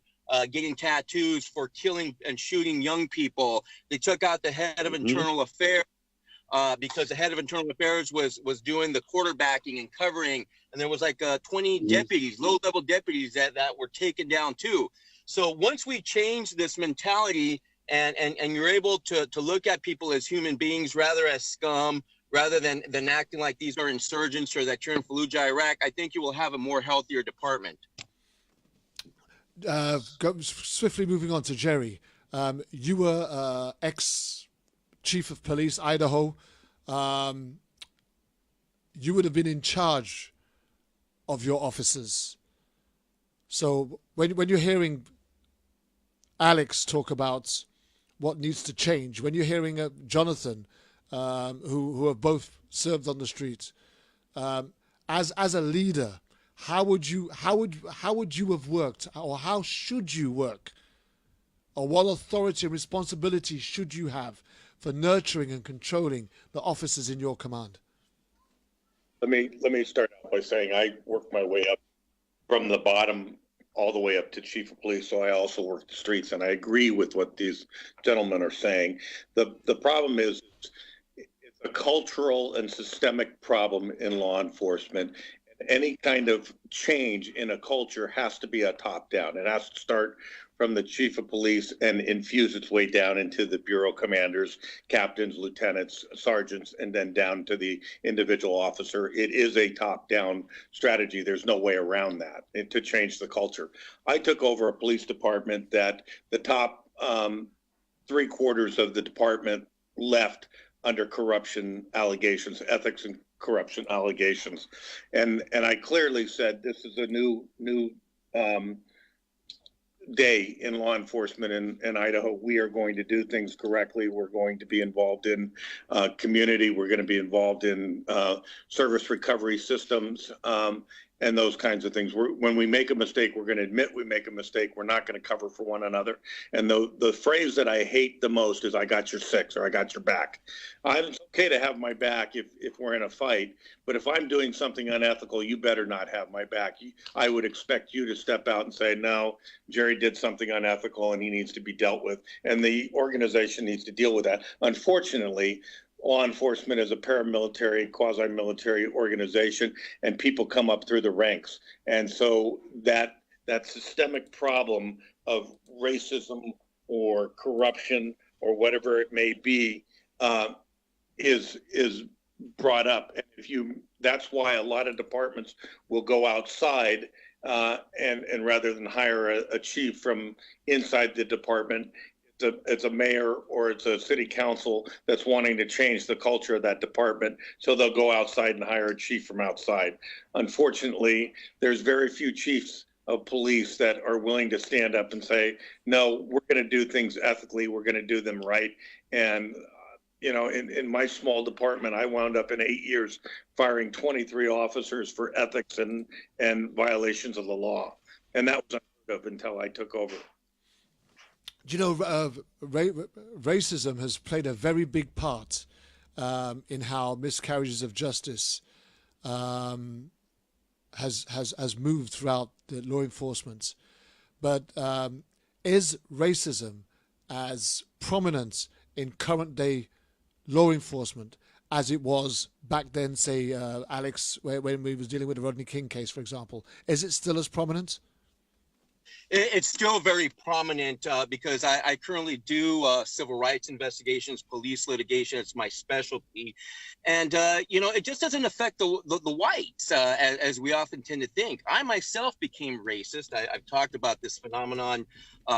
Speaker 11: getting tattoos for killing and shooting young people. They took out the head of internal affairs because the head of internal affairs was doing the quarterbacking and covering. And there was like 20 deputies, low-level deputies that were taken down too. So once we change this mentality and you're able to look at people as human beings rather as scum, rather than acting like these are insurgents or that you're in Fallujah, Iraq, I think you will have a more healthier department.
Speaker 2: Swiftly moving on to Jerry. You were ex-chief of police, Idaho. You would have been in charge of your officers. So when you're hearing Alex talk about what needs to change, when you're hearing Jonathan, who have both served on the street, as a leader, how would you have worked, or how should you work, or what authority and responsibility should you have for nurturing and controlling the officers in your command?
Speaker 13: Let me start out by saying I worked my way up from the bottom all the way up to chief of police, so I also work the streets, and I agree with what these gentlemen are saying. The problem is it's a cultural and systemic problem in law enforcement. Any kind of change in a culture has to be a top-down. It has to start from the chief of police and infuse its way down into the bureau commanders, captains, lieutenants, sergeants, and then down to the individual officer. It is a top-down strategy. There's no way around that to change the culture. I took over a police department that the top 3/4 of the department left under corruption allegations, ethics and corruption allegations. And I clearly said, this is a new day in law enforcement in Idaho. We are going to do things correctly. We're going to be involved in community. We're going to be involved in service recovery systems and those kinds of things. When we make a mistake, we're going to admit we make a mistake. We're not going to cover for one another. And the phrase that I hate the most is, I got your 6, or I got your back. It's okay to have my back if we're in a fight, but if I'm doing something unethical, you better not have my back. I would expect you to step out and say, no, Jerry did something unethical and he needs to be dealt with, and the organization needs to deal with that. Unfortunately, law enforcement is a paramilitary, quasi-military organization, and people come up through the ranks. And so that systemic problem of racism or corruption or whatever it may be is brought up. And that's why a lot of departments will go outside and rather than hire a chief from inside the department, it's a mayor or it's a city council that's wanting to change the culture of that department, so they'll go outside and hire a chief from outside. Unfortunately, there's very few chiefs of police that are willing to stand up and say, no, we're going to do things ethically, we're going to do them right. And in my small department, I wound up in 8 years firing 23 officers for ethics and violations of the law, and that was unheard of until I took over.
Speaker 2: Do you know, racism has played a very big part in how miscarriages of justice has moved throughout the law enforcement. But is racism as prominent in current day law enforcement as it was back then, say, Alex, when we was dealing with the Rodney King case, for example? Is it still as prominent?
Speaker 11: it's still very prominent because I currently do civil rights investigations, police litigation. It's my specialty. And, it just doesn't affect the whites as we often tend to think. I myself became racist. I've talked about this phenomenon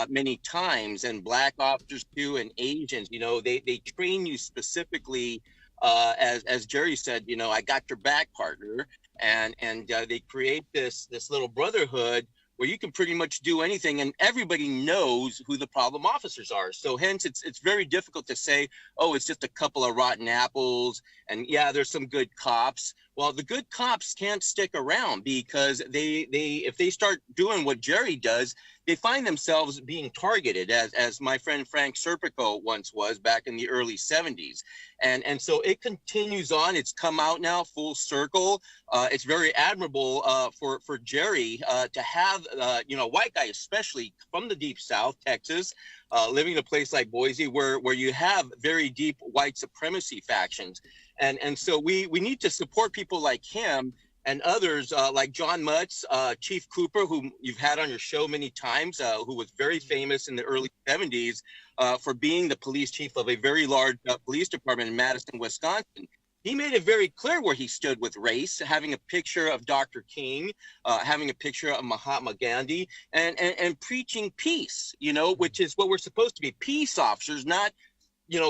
Speaker 11: many times, and Black officers too, and Asians. They train you specifically, as Jerry said, I got your back, partner. And they create this little brotherhood where you can pretty much do anything, and everybody knows who the problem officers are. So hence, it's very difficult to say, oh, it's just a couple of rotten apples, and yeah, there's some good cops. Well, the good cops can't stick around because if they start doing what Jerry does, they find themselves being targeted, as my friend Frank Serpico once was back in the early 70s. And so it continues on. It's come out now full circle. It's very admirable for Jerry to have, a white guy, especially from the deep South, Texas, living in a place like Boise where you have very deep white supremacy factions. And so we need to support people like him and others like John Mutz, Chief Cooper, whom you've had on your show many times, who was very famous in the early 70s for being the police chief of a very large police department in Madison, Wisconsin. He made it very clear where he stood with race, having a picture of Dr. King, having a picture of Mahatma Gandhi, and preaching peace, which is what we're supposed to be, peace officers, not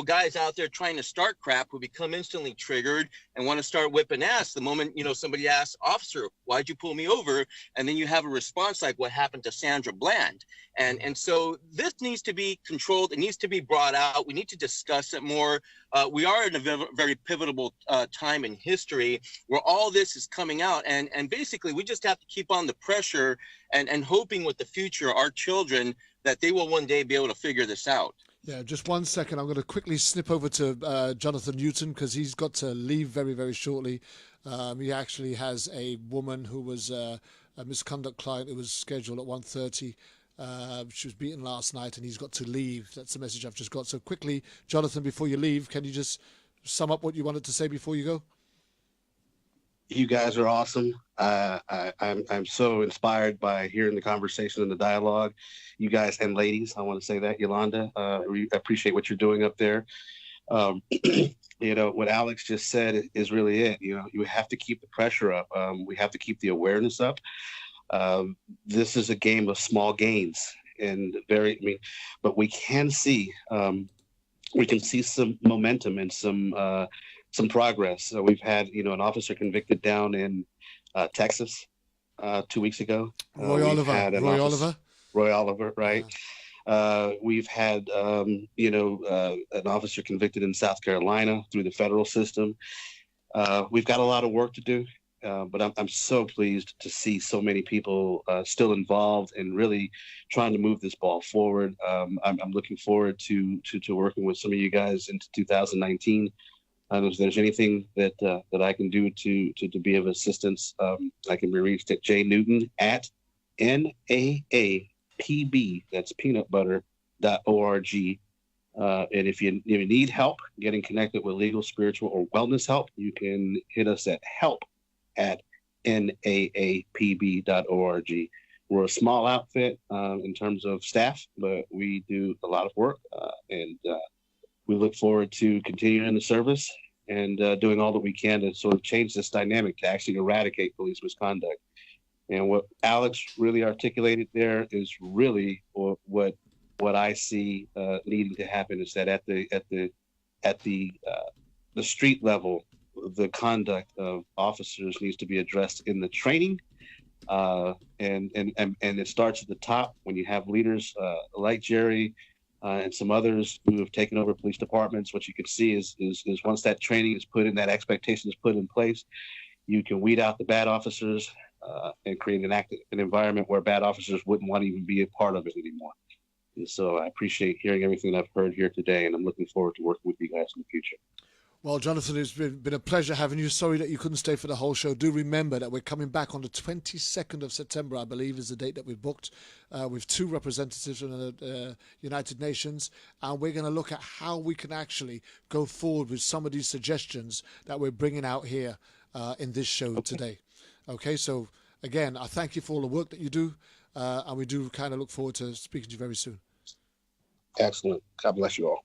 Speaker 11: guys out there trying to start crap who become instantly triggered and want to start whipping ass the moment, somebody asks, officer, why'd you pull me over? And then you have a response like what happened to Sandra Bland. And so this needs to be controlled. It needs to be brought out. We need to discuss it more. We are in a very pivotal time in history where all this is coming out. And basically, we just have to keep on the pressure and hoping with the future, our children, that they will one day be able to figure this out.
Speaker 2: Yeah, just 1 second. I'm going to quickly snip over to Jonathan Newton because he's got to leave very, very shortly. He actually has a woman who was a misconduct client who was scheduled at 1:30. She was beaten last night and he's got to leave. That's the message I've just got. So quickly, Jonathan, before you leave, can you just sum up what you wanted to say before you go?
Speaker 10: You guys are awesome. I'm so inspired by hearing the conversation and the dialogue. You guys and ladies, I want to say that, Yolanda, we appreciate what you're doing up there. What Alex just said is really it. You have to keep the pressure up. We have to keep the awareness up. This is a game of small gains, and but we can see some momentum and some progress. We've had, an officer convicted down in Texas 2 weeks ago.
Speaker 2: Roy
Speaker 10: Oliver, right? We've had, an officer convicted in South Carolina through the federal system. We've got a lot of work to do, but I'm so pleased to see so many people still involved and really trying to move this ball forward. I'm looking forward to working with some of you guys into 2019. If there's anything that I can do to be of assistance, I can be reached at jnewton at NAAPB, that's peanutbutter.org. And if you need help getting connected with legal, spiritual, or wellness help, you can hit us at help@naapb.org. We're a small outfit in terms of staff, but we do a lot of work, and we look forward to continuing the service and doing all that we can to sort of change this dynamic to actually eradicate police misconduct. And what Alex really articulated there is really what I see needing to happen is that at the street level, the conduct of officers needs to be addressed in the training, and it starts at the top when you have leaders like Jerry. And some others who have taken over police departments. What you can see is once that training is put in, that expectation is put in place, you can weed out the bad officers and create an environment where bad officers wouldn't want to even be a part of it anymore. And so I appreciate hearing everything I've heard here today, and I'm looking forward to working with you guys in the future.
Speaker 2: Well, Jonathan, it's been a pleasure having you. Sorry that you couldn't stay for the whole show. Do remember that we're coming back on the 22nd of September, I believe, is the date that we've booked, with 2 representatives from the United Nations. And we're going to look at how we can actually go forward with some of these suggestions that we're bringing out here in this show today. Okay, so again, I thank you for all the work that you do. and we do kind of look forward to speaking to you very soon.
Speaker 10: Excellent. God bless you all.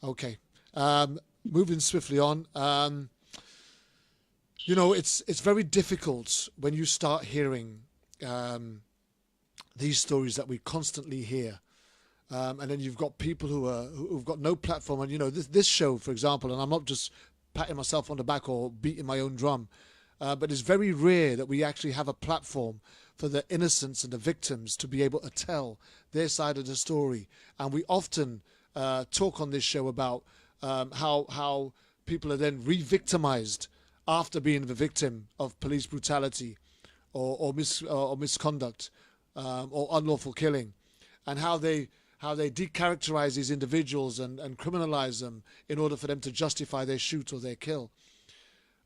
Speaker 2: Okay. Moving swiftly on. It's very difficult when you start hearing these stories that we constantly hear. And then you've got people who've got no platform. And, this show, for example, and I'm not just patting myself on the back or beating my own drum, but it's very rare that we actually have a platform for the innocents and the victims to be able to tell their side of the story. And we often talk on this show about how people are then re-victimized after being the victim of police brutality or misconduct or unlawful killing, and how they decharacterize these individuals and criminalize them in order for them to justify their shoot or their kill.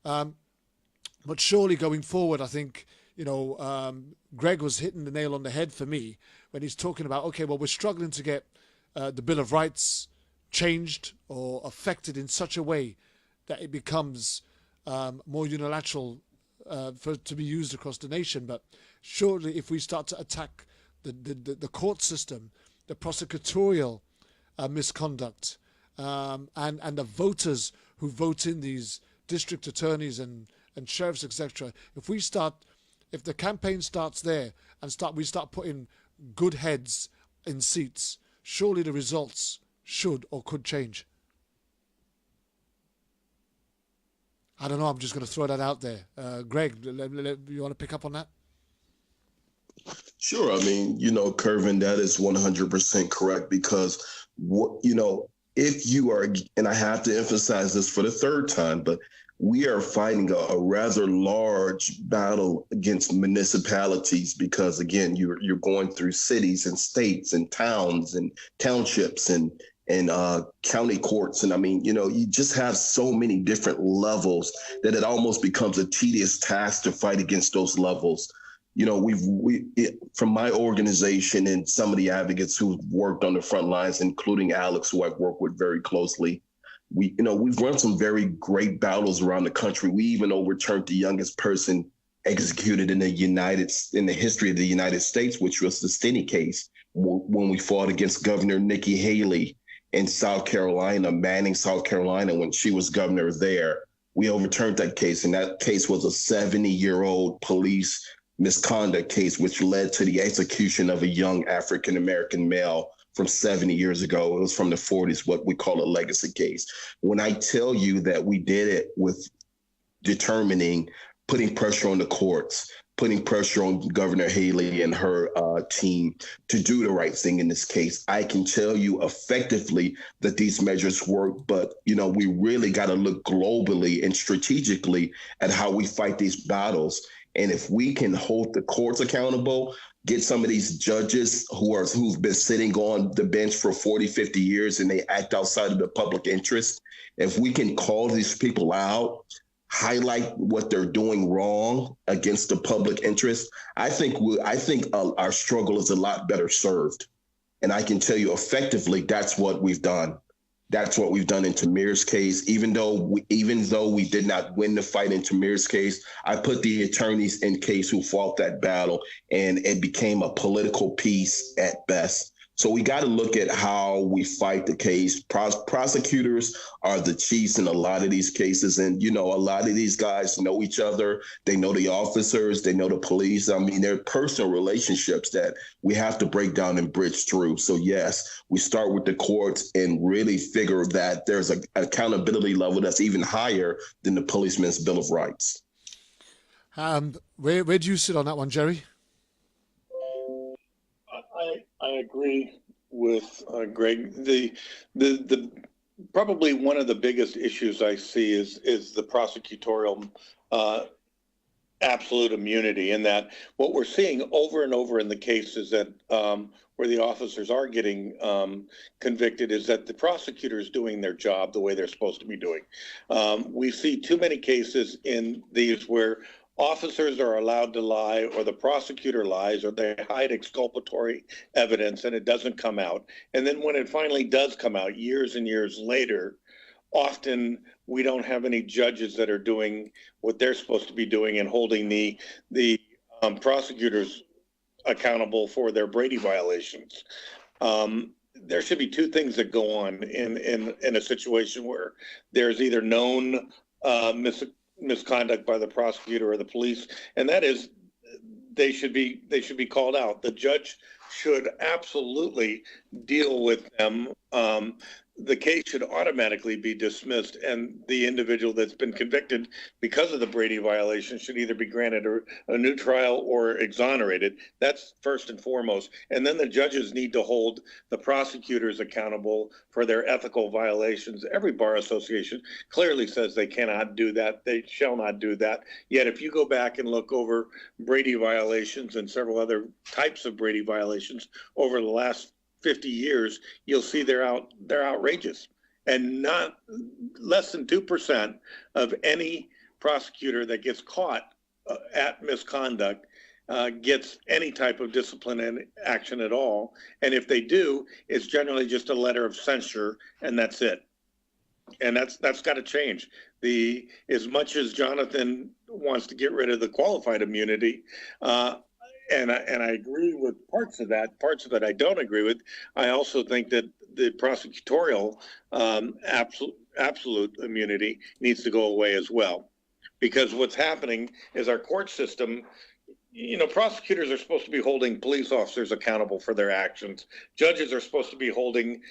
Speaker 2: But surely going forward, I think, Greg was hitting the nail on the head for me when he's talking about, okay, well, we're struggling to get the Bill of Rights changed or affected in such a way that it becomes more unilateral to be used across the nation. But surely if we start to attack the court system, the prosecutorial misconduct, and the voters who vote in these district attorneys and sheriffs, etc., if the campaign starts there and we start putting good heads in seats, surely the results should or could change. I don't know, I'm just going to throw that out there. Greg, you want to pick up on that?
Speaker 14: Sure. I mean, Kervin, that is 100% correct, because if you are, and I have to emphasize this for the third time, but we are fighting a rather large battle against municipalities, because again, you're going through cities and states and towns and townships and county courts. And I mean, you just have so many different levels that it almost becomes a tedious task to fight against those levels. From my organization and some of the advocates who've worked on the front lines, including Alex, who I've worked with very closely, we've run some very great battles around the country. We even overturned the youngest person executed in the history of the United States, which was the Stinney case, when we fought against Governor Nikki Haley in South Carolina, Manning, South Carolina, when she was governor there. We overturned that case, and that case was a 70-year-old police misconduct case, which led to the execution of a young African-American male from 70 years ago. It was from the 40s, what we call a legacy case. When I tell you that we did it with putting pressure on the courts, putting pressure on Governor Haley and her team to do the right thing in this case, I can tell you effectively that these measures work. But, we really got to look globally and strategically at how we fight these battles. And if we can hold the courts accountable, get some of these judges who've been sitting on the bench for 40, 50 years and they act outside of the public interest, if we can call these people out, highlight what they're doing wrong against the public interest, I think our struggle is a lot better served. And I can tell you effectively, that's what we've done. That's what we've done in Tamir's case. Even though we did not win the fight in Tamir's case, I put the attorneys in case who fought that battle, and it became a political piece at best. So we got to look at how we fight the case. Prosecutors are the chiefs in a lot of these cases. And, a lot of these guys know each other. They know the officers. They know the police. I mean, they're personal relationships that we have to break down and bridge through. So, yes, we start with the courts and really figure that there's an accountability level that's even higher than the policeman's Bill of Rights.
Speaker 2: Where do you sit on that one, Jerry?
Speaker 13: I agree with Greg. The probably one of the biggest issues I see is the prosecutorial absolute immunity, in that what we're seeing over and over in the cases that where the officers are getting convicted is that the prosecutor is doing their job the way they're supposed to be doing. We see too many cases in these where officers are allowed to lie, or the prosecutor lies, or they hide exculpatory evidence and it doesn't come out. And then when it finally does come out years and years later, often we don't have any judges that are doing what they're supposed to be doing and holding the prosecutors accountable for their Brady violations. There should be two things that go on in a situation where there's either known misconduct by the prosecutor or the police, and that is they should be called out. The judge should absolutely deal with them. The case should automatically be dismissed, and the individual that's been convicted because of the Brady violation should either be granted a new trial or exonerated. That's first and foremost. And then the judges need to hold the prosecutors accountable for their ethical violations. Every bar association clearly says they cannot do that. They shall not do that. Yet if you go back and look over Brady violations and several other types of Brady violations over the last 50 years, you'll see they're outrageous, and not less than 2% of any prosecutor that gets caught at misconduct gets any type of discipline and action at all. And if they do, it's generally just a letter of censure, and that's it. And that's got to change. As much as Jonathan wants to get rid of the qualified immunity, and I agree with parts of that. Parts of it I don't agree with. I also think that the prosecutorial absolute immunity needs to go away as well, because what's happening is our court system. Prosecutors are supposed to be holding police officers accountable for their actions. Judges are supposed to be holding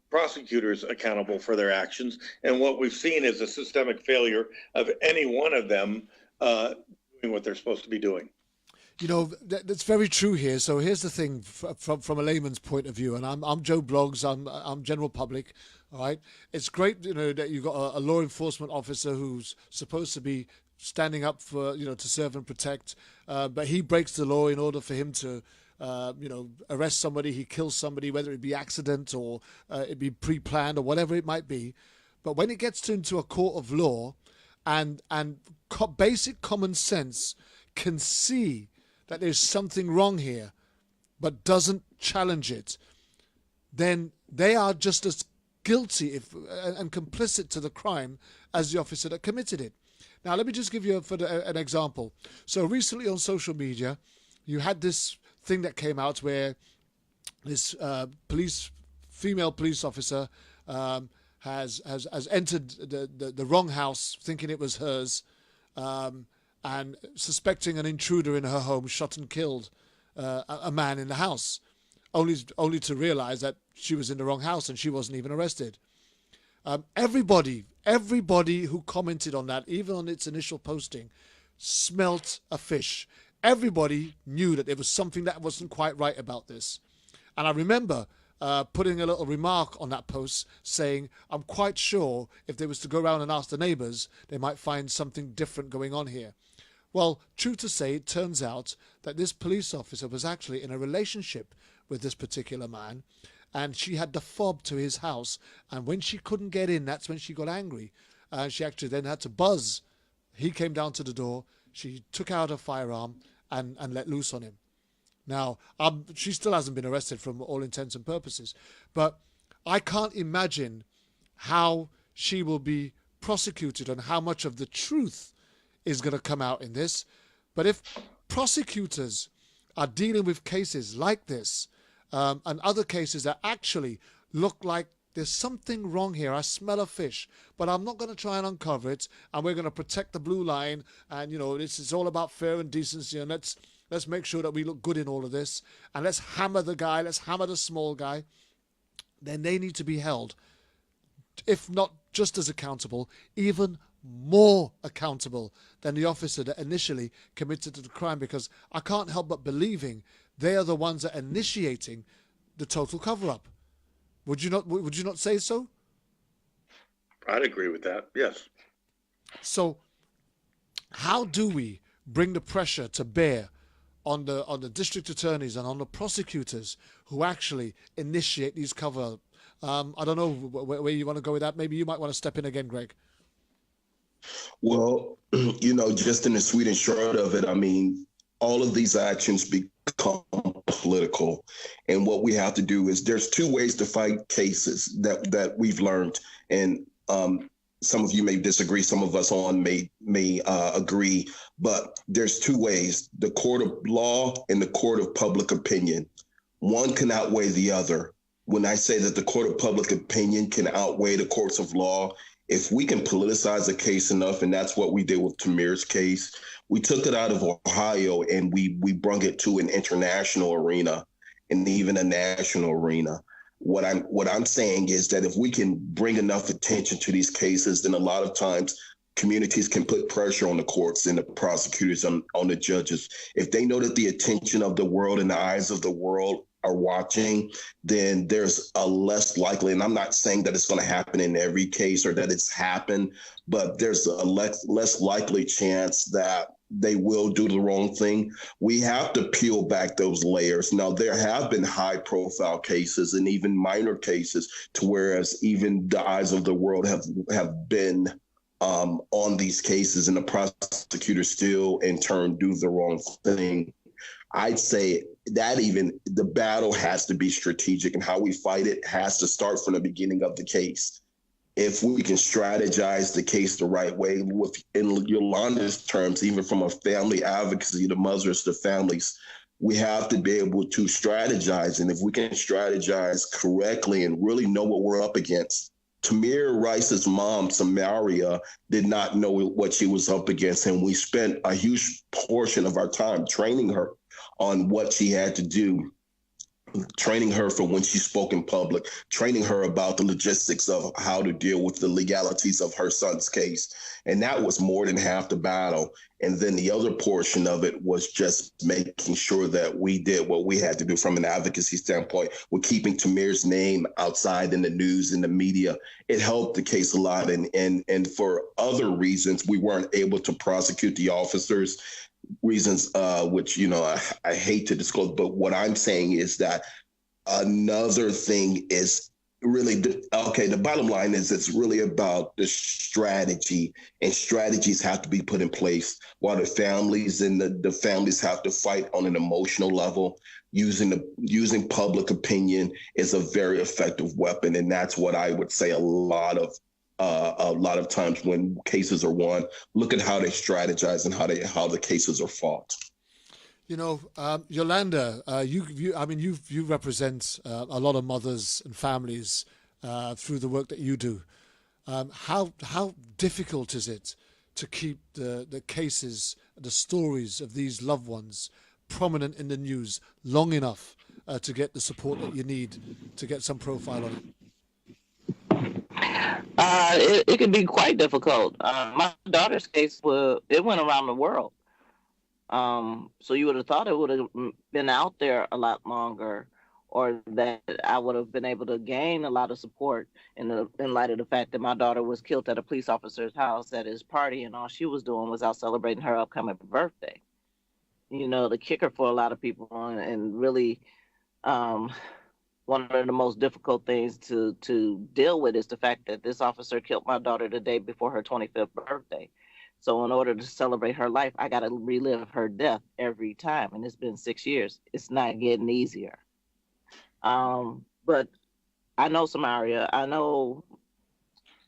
Speaker 13: prosecutors accountable for their actions. And what we've seen is a systemic failure of any one of them doing what they're supposed to be doing.
Speaker 2: That's very true here. So here's the thing from a layman's point of view, and I'm Joe Bloggs. I'm general public. All right. It's great, that you've got a law enforcement officer who's supposed to be standing up for, to serve and protect, but he breaks the law in order for him to, arrest somebody. He kills somebody, whether it be accident or it be pre-planned or whatever it might be. But when it gets into a court of law, and basic common sense can see that there's something wrong here, but doesn't challenge it, then they are just as guilty and complicit to the crime as the officer that committed it. Now, let me just give you an example. So recently on social media, you had this thing that came out where this female police officer has entered the wrong house, thinking it was hers, and suspecting an intruder in her home shot and killed a man in the house, only to realize that she was in the wrong house and she wasn't even arrested. Everybody who commented on that, even on its initial posting, smelt a fish. Everybody knew that there was something that wasn't quite right about this. And I remember putting a little remark on that post saying, I'm quite sure if they was to go around and ask the neighbors, they might find something different going on here. Well, true to say, it turns out that this police officer was actually in a relationship with this particular man, and she had the fob to his house, and when she couldn't get in, that's when she got angry. She actually then had to buzz. He came down to the door, she took out her firearm and let loose on him. Now, she still hasn't been arrested from all intents and purposes, but I can't imagine how she will be prosecuted and how much of the truth is going to come out in this. But if prosecutors are dealing with cases like this and other cases that actually look like there's something wrong here, I smell a fish, but I'm not going to try and uncover it, and we're going to protect the blue line, and this is all about fair and decency, and let's make sure that we look good in all of this, and let's hammer the guy, let's hammer the small guy, then they need to be held, if not just as accountable, even more accountable than the officer that initially committed the crime, because I can't help but believing they are the ones that are initiating the total cover-up. Would you not say so?
Speaker 13: I'd agree with that, yes.
Speaker 2: So how do we bring the pressure to bear on the district attorneys and on the prosecutors who actually initiate these cover-up? I don't know where you want to go with that. Maybe you might want to step in again, Greg.
Speaker 14: Well, just in the sweet and short of it, I mean, all of these actions become political. And what we have to do is there's two ways to fight cases that we've learned. And some of you may disagree, some of us on may agree, but there's two ways: the court of law and the court of public opinion. One can outweigh the other. When I say that the court of public opinion can outweigh the courts of law, if we can politicize a case enough, and that's what we did with Tamir's case, we took it out of Ohio and we brought it to an international arena and even a national arena. What I'm saying is that if we can bring enough attention to these cases, then a lot of times communities can put pressure on the courts and the prosecutors, on the judges. If they know that the attention of the world and the eyes of the world are watching, then there's a less likely, and I'm not saying that it's going to happen in every case or that it's happened, but there's a less likely chance that they will do the wrong thing. We have to peel back those layers. Now, there have been high profile cases and even minor cases to whereas even the eyes of the world have been on these cases, and the prosecutors still in turn do the wrong thing. I'd say that even the battle has to be strategic, and how we fight it has to start from the beginning of the case. If we can strategize the case the right way, in Yolanda's terms, even from a family advocacy, the mothers, the families, we have to be able to strategize. And if we can strategize correctly and really know what we're up against. Tamir Rice's mom, Samaria, did not know what she was up against, and we spent a huge portion of our time training her on what she had to do, training her for when she spoke in public, training her about the logistics of how to deal with the legalities of her son's case. And that was more than half the battle. And then the other portion of it was just making sure that we did what we had to do from an advocacy standpoint with keeping Tamir's name outside in the news and the media. It helped the case a lot. And for other reasons, we weren't able to prosecute the officers. Reasons which, I hate to disclose, but what I'm saying is that another thing is really, the bottom line is it's really about the strategy, and strategies have to be put in place while the families and the families have to fight on an emotional level. Using public opinion is a very effective weapon, and that's what I would say a lot of times when cases are won. Look at how they strategize and how the cases are fought.
Speaker 2: Yolanda, you represent a lot of mothers and families through the work that you do. How difficult is it to keep the cases, the stories of these loved ones prominent in the news long enough to get the support that you need to get some profile on it?
Speaker 12: It can be quite difficult. My daughter's case, it went around the world. So you would have thought it would have been out there a lot longer, or that I would have been able to gain a lot of support in light of the fact that my daughter was killed at a police officer's house at his party, and all she was doing was out celebrating her upcoming birthday. The kicker for a lot of people, and really one of the most difficult things to deal with is the fact that this officer killed my daughter the day before her 25th birthday. So in order to celebrate her life, I got to relive her death every time. And it's been 6 years. It's not getting easier. But I know Samaria. I know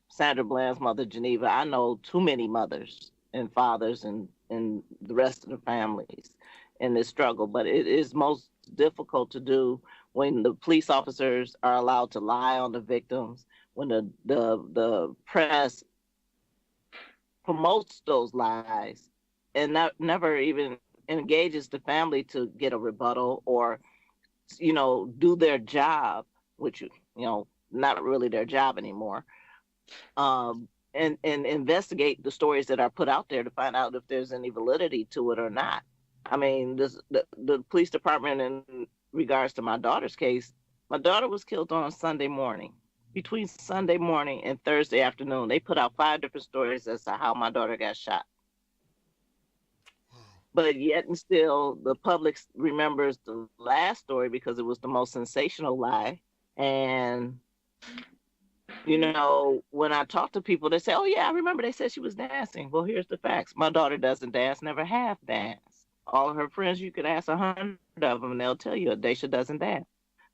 Speaker 12: Sandra Bland's mother, Geneva. I know too many mothers and fathers and the rest of the families in this struggle. But it is most difficult to do when the police officers are allowed to lie on the victims, when the press promotes those lies and never even engages the family to get a rebuttal or, do their job, which, not really their job anymore, and investigate the stories that are put out there to find out if there's any validity to it or not. I mean, the police department, in regards to my daughter's case, my daughter was killed on Sunday morning. Between Sunday morning and Thursday afternoon, they put out 5 different stories as to how my daughter got shot. But yet and still, the public remembers the last story because it was the most sensational lie. And, when I talk to people, they say, oh, yeah, I remember they said she was dancing. Well, here's the facts. My daughter doesn't dance, never have danced. All of her friends, you could ask 100 of them, and they'll tell you Daisha doesn't dance.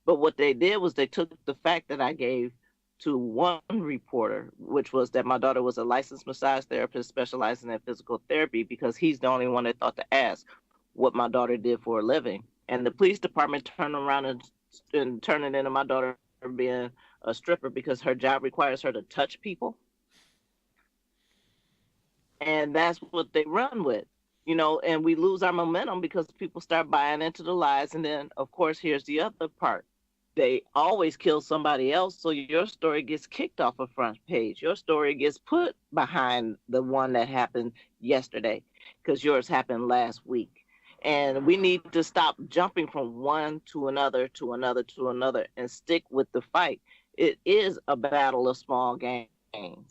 Speaker 12: But what they did was they took the fact that I gave to one reporter, which was that my daughter was a licensed massage therapist specializing in physical therapy, because he's the only one that thought to ask what my daughter did for a living. And the police department turned around and turned it into my daughter being a stripper because her job requires her to touch people. And that's what they run with, you know, and we lose our momentum because people start buying into the lies. And then, of course, here's the other part. They always kill somebody else, so your story gets kicked off a front page. Your story gets put behind the one that happened yesterday because yours happened last week. And we need to stop jumping from one to another to another to another and stick with the fight. It is a battle of small game,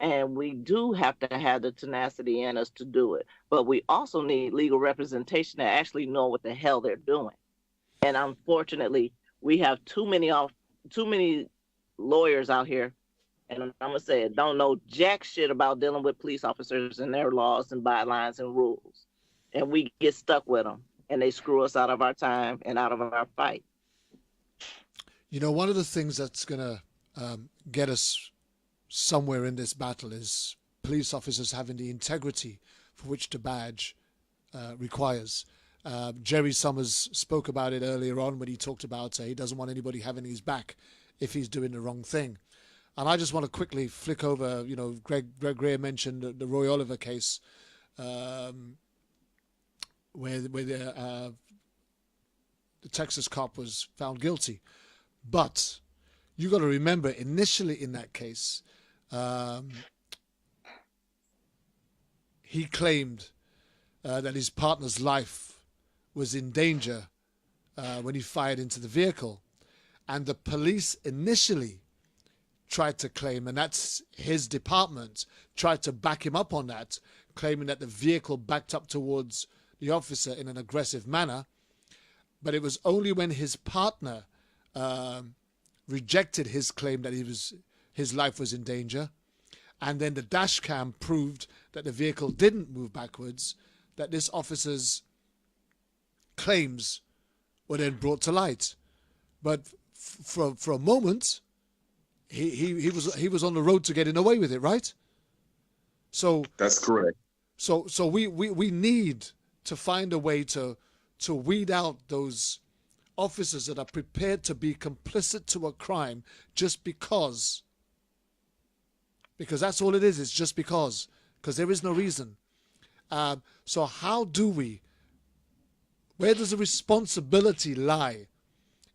Speaker 12: and we do have to have the tenacity in us to do it. But we also need legal representation to actually know what the hell they're doing. And unfortunately, we have too many lawyers out here, and I'm gonna say it, don't know jack shit about dealing with police officers and their laws and bylines and rules, and we get stuck with them, and they screw us out of our time and out of our fight.
Speaker 2: You know, one of the things that's gonna get us somewhere in this battle is police officers having the integrity for which the badge requires. Jerry Summers spoke about it earlier on when he talked about he doesn't want anybody having his back if he's doing the wrong thing. And I just want to quickly flick over, you know, Greg Greer mentioned the Roy Oliver case where the Texas cop was found guilty. But you got to remember, initially in that case, he claimed that his partner's life was in danger when he fired into the vehicle. And the police initially tried to claim, and that's his department, tried to back him up on that, claiming that the vehicle backed up towards the officer in an aggressive manner. But it was only when his partner rejected his claim that his life was in danger, and then the dash cam proved that the vehicle didn't move backwards, that this officer's claims were then brought to light. But for a moment, he was on the road to getting away with it, right? So
Speaker 14: that's correct.
Speaker 2: So we need to find a way to weed out those officers that are prepared to be complicit to a crime just because that's all it is. It's just because there is no reason. So how do where does the responsibility lie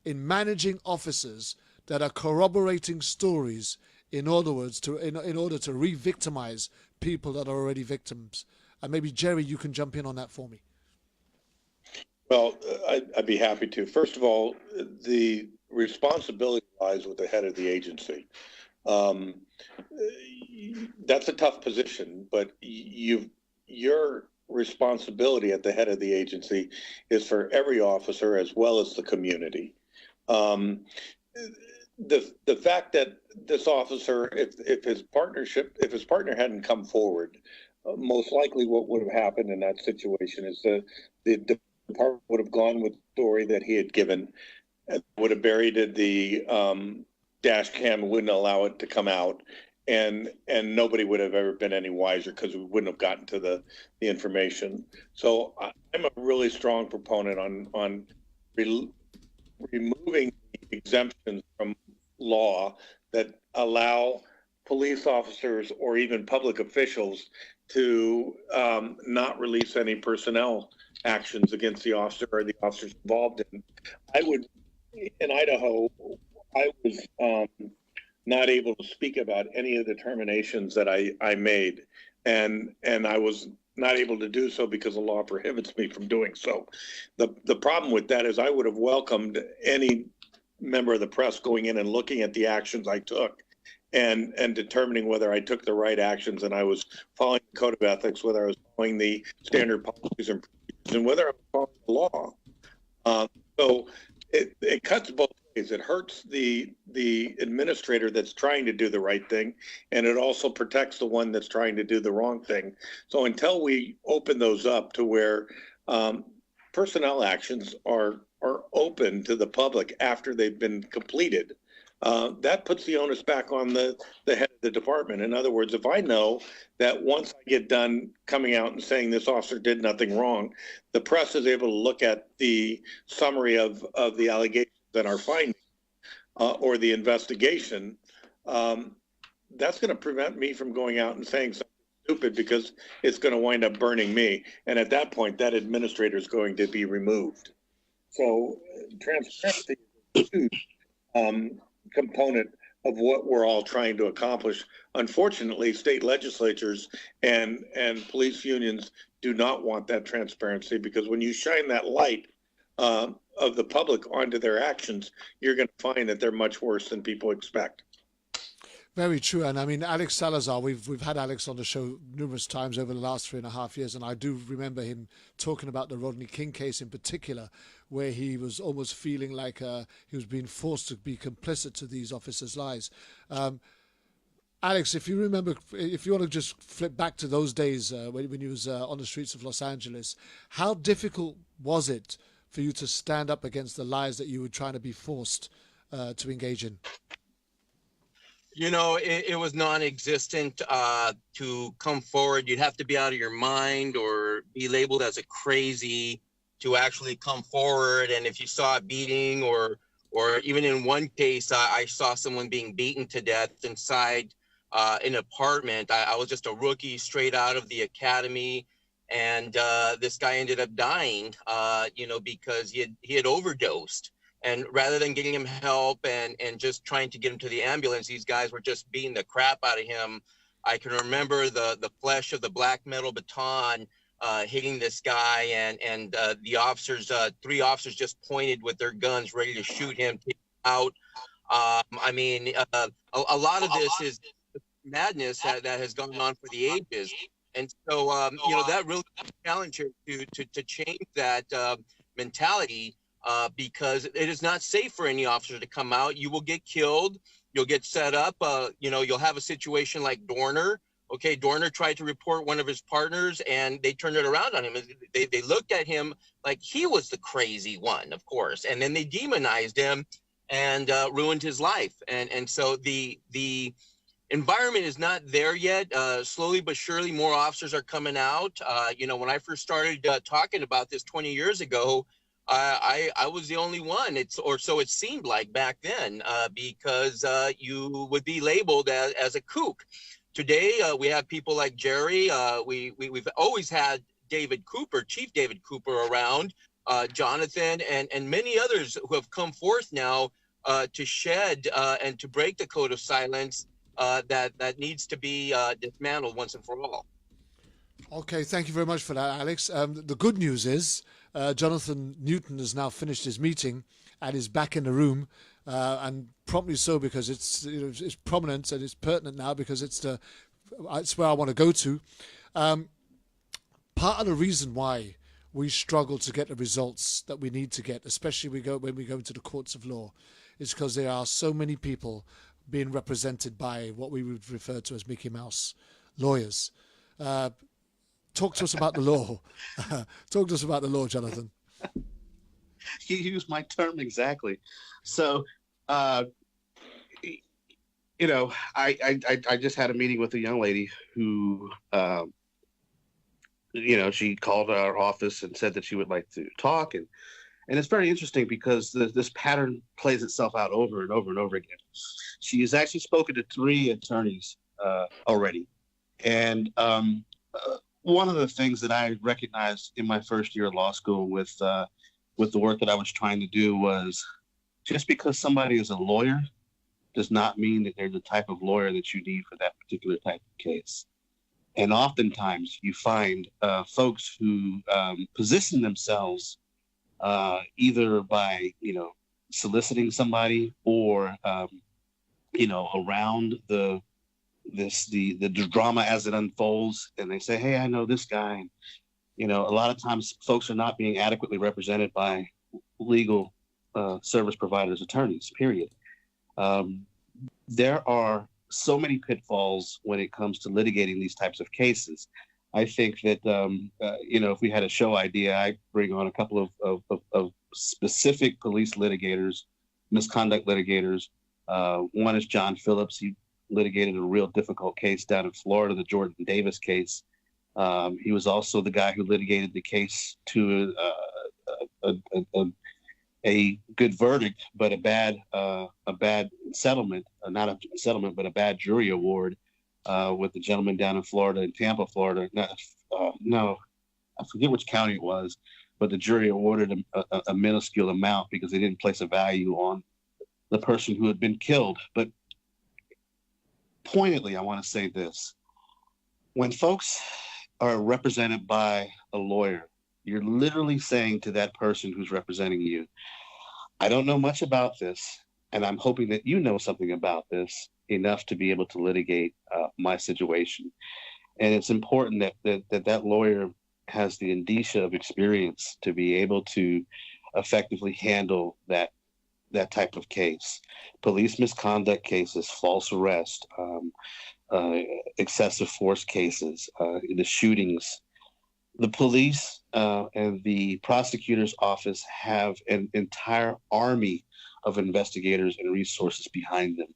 Speaker 2: in managing officers that are corroborating stories in order to re-victimize people that are already victims? And maybe Jerry, you can jump in on that for me.
Speaker 13: Well, I'd be happy to. First of all, the responsibility lies with the head of the agency. That's a tough position, but your responsibility at the head of the agency is for every officer as well as the community. The fact that this officer, if his partner hadn't come forward, most likely what would have happened in that situation is the department would have gone with the story that he had given, would have buried the dash cam and wouldn't allow it to come out. And nobody would have ever been any wiser because we wouldn't have gotten to the information. So I'm a really strong proponent on removing the exemptions from law that allow police officers or even public officials to not release any personnel actions against the officer or the officers involved in. In Idaho, I was not able to speak about any of the terminations that I made, and I was not able to do so because the law prohibits me from doing so. The problem with that is I would have welcomed any member of the press going in and looking at the actions I took and determining whether I took the right actions and I was following the code of ethics, whether I was following the standard policies and procedures, and whether I was following the law. So it cuts both ways. It hurts the administrator that's trying to do the right thing, and it also protects the one that's trying to do the wrong thing. So until we open those up to where personnel actions are open to the public after they've been completed, that puts the onus back on the head of the department. In other words, if I know that once I get done coming out and saying this officer did nothing wrong, the press is able to look at the summary of the allegations and our findings or the investigation, that's going to prevent me from going out and saying something stupid because it's going to wind up burning me. And at that point, that administrator is going to be removed. So transparency is a huge component of what we're all trying to accomplish. Unfortunately, state legislatures and police unions do not want that transparency, because when you shine that light of the public onto their actions, you're going to find that they're much worse than people expect.
Speaker 2: Very true. And I mean, Alex Salazar, we've had Alex on the show numerous times over the last 3.5 years, and I do remember him talking about the Rodney King case in particular, where he was almost feeling like he was being forced to be complicit to these officers' lies. Alex, if you remember, if you want to just flip back to those days when you was on the streets of Los Angeles, how difficult was it for you to stand up against the lies that you were trying to be forced to engage in?
Speaker 11: You know, it was non-existent to come forward. You'd have to be out of your mind or be labeled as a crazy to actually come forward. And if you saw a beating or even in one case, I saw someone being beaten to death inside an apartment. I was just a rookie straight out of the academy. And this guy ended up dying, because he had overdosed. And rather than getting him help and just trying to get him to the ambulance, these guys were just beating the crap out of him. I can remember the flesh of the black metal baton hitting this guy, and the officers, 3 officers just pointed with their guns, ready to shoot him, take him out. A lot of this is madness that has gone on for the ages. And so, that really challenged to change that mentality. Because it is not safe for any officer to come out. You will get killed. You'll get set up. You'll have a situation like Dorner. Okay, Dorner tried to report one of his partners, and they turned it around on him. They looked at him like he was the crazy one, of course, and then they demonized him and ruined his life. And so the environment is not there yet. Slowly but surely, more officers are coming out. When I first started talking about this 20 years ago, I was the only one, so it seemed like back then, because you would be labeled as a kook. Today, we have people like Jerry. We've always had David Cooper, Chief David Cooper around, Jonathan, and many others who have come forth now to shed and to break the code of silence that needs to be dismantled once and for all.
Speaker 2: Okay, thank you very much for that, Alex. The good news is Jonathan Newton has now finished his meeting and is back in the room, and promptly so, because it's prominent and it's pertinent now, because it's where I want to go to. Part of the reason why we struggle to get the results that we need to get, especially when we go into the courts of law, is because there are so many people being represented by what we would refer to as Mickey Mouse lawyers. Talk to us about the law. Talk to us about the law, Jonathan.
Speaker 10: You used my term exactly. So, I just had a meeting with a young lady who, she called our office and said that she would like to talk. And it's very interesting because this pattern plays itself out over and over and over again. She has actually spoken to 3 attorneys already. And one of the things that I recognized in my first year of law school with the work that I was trying to do was, just because somebody is a lawyer does not mean that they're the type of lawyer that you need for that particular type of case. And oftentimes you find folks who position themselves either by, soliciting somebody or, around the drama as it unfolds, and they say, hey, I know this guy. And, a lot of times folks are not being adequately represented by legal service providers, attorneys, period. There are so many pitfalls when it comes to litigating these types of cases. I think that, if we had a show idea, I'd bring on a couple of specific police litigators, misconduct litigators, One is John Phillips. He litigated a real difficult case down in Florida, the Jordan Davis case. He was also the guy who litigated the case to a good verdict, but a bad settlement, not a settlement, but a bad jury award with the gentleman down in Florida, in Tampa, Florida. No, I forget which county it was, but the jury awarded a minuscule amount because they didn't place a value on the person who had been killed. But pointedly, I want to say this. When folks are represented by a lawyer, you're literally saying to that person who's representing you, I don't know much about this, and I'm hoping that you know something about this enough to be able to litigate my situation. And it's important that lawyer has the indicia of experience to be able to effectively handle that type of case. Police misconduct cases, false arrest, excessive force cases, the shootings. The police and the prosecutor's office have an entire army of investigators and resources behind them.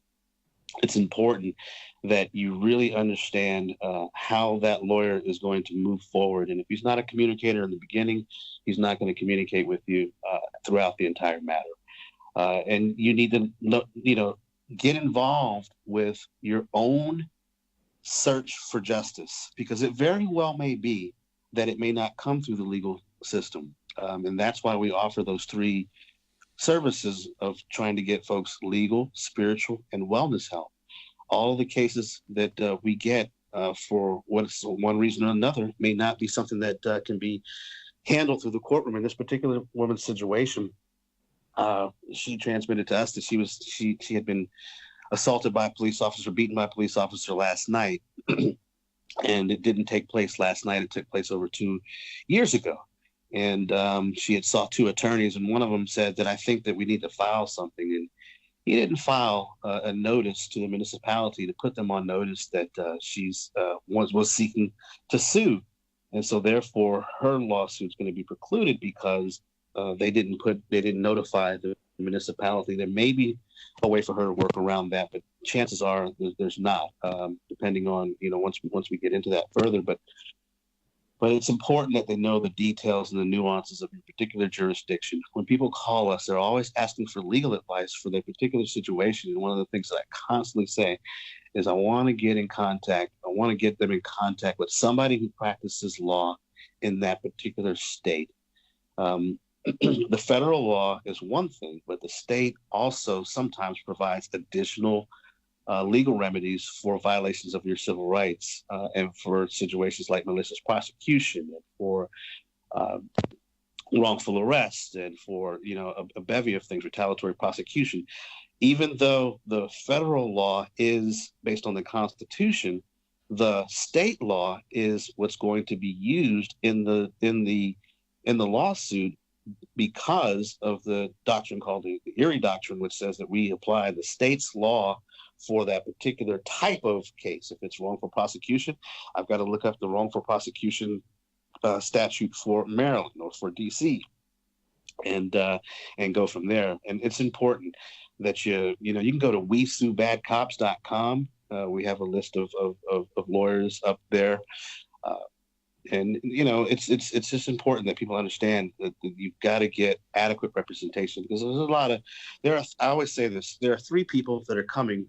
Speaker 10: It's important that you really understand how that lawyer is going to move forward. And if he's not a communicator in the beginning, he's not going to communicate with you throughout the entire matter. And you need to, get involved with your own search for justice, because it very well may be that it may not come through the legal system. And that's why we offer those three services of trying to get folks legal, spiritual, and wellness help. All of the cases that we get for one reason or another may not be something that can be handled through the courtroom. In this particular woman's situation, she transmitted to us that she had been assaulted by a police officer, beaten by a police officer last night. And it didn't take place last night. It took place over 2 years ago. And she had sought two attorneys, and one of them said that I think that we need to file something. And he didn't file a notice to the municipality to put them on notice that she's was seeking to sue. And so therefore her lawsuit's going to be precluded because they didn't notify the municipality. There may be a way for her to work around that, but chances are there's not, depending on, once we get into that further. But it's important that they know the details and the nuances of your particular jurisdiction. When people call us, they're always asking for legal advice for their particular situation. And one of the things that I constantly say is I want to get them in contact with somebody who practices law in that particular state. The federal law is one thing, but the state also sometimes provides additional legal remedies for violations of your civil rights and for situations like malicious prosecution and for wrongful arrest and for a bevy of things, retaliatory prosecution. Even though the federal law is based on the Constitution, the state law is what's going to be used in the lawsuit, because of the doctrine called the Erie Doctrine, which says that we apply the state's law for that particular type of case. If it's wrongful prosecution, I've got to look up the wrongful prosecution statute for Maryland or for DC, and go from there. And it's important that you can go to wesuebadcops.com. We have a list of lawyers up there. And it's just important that people understand that you've got to get adequate representation, because I always say this, there are three people that are coming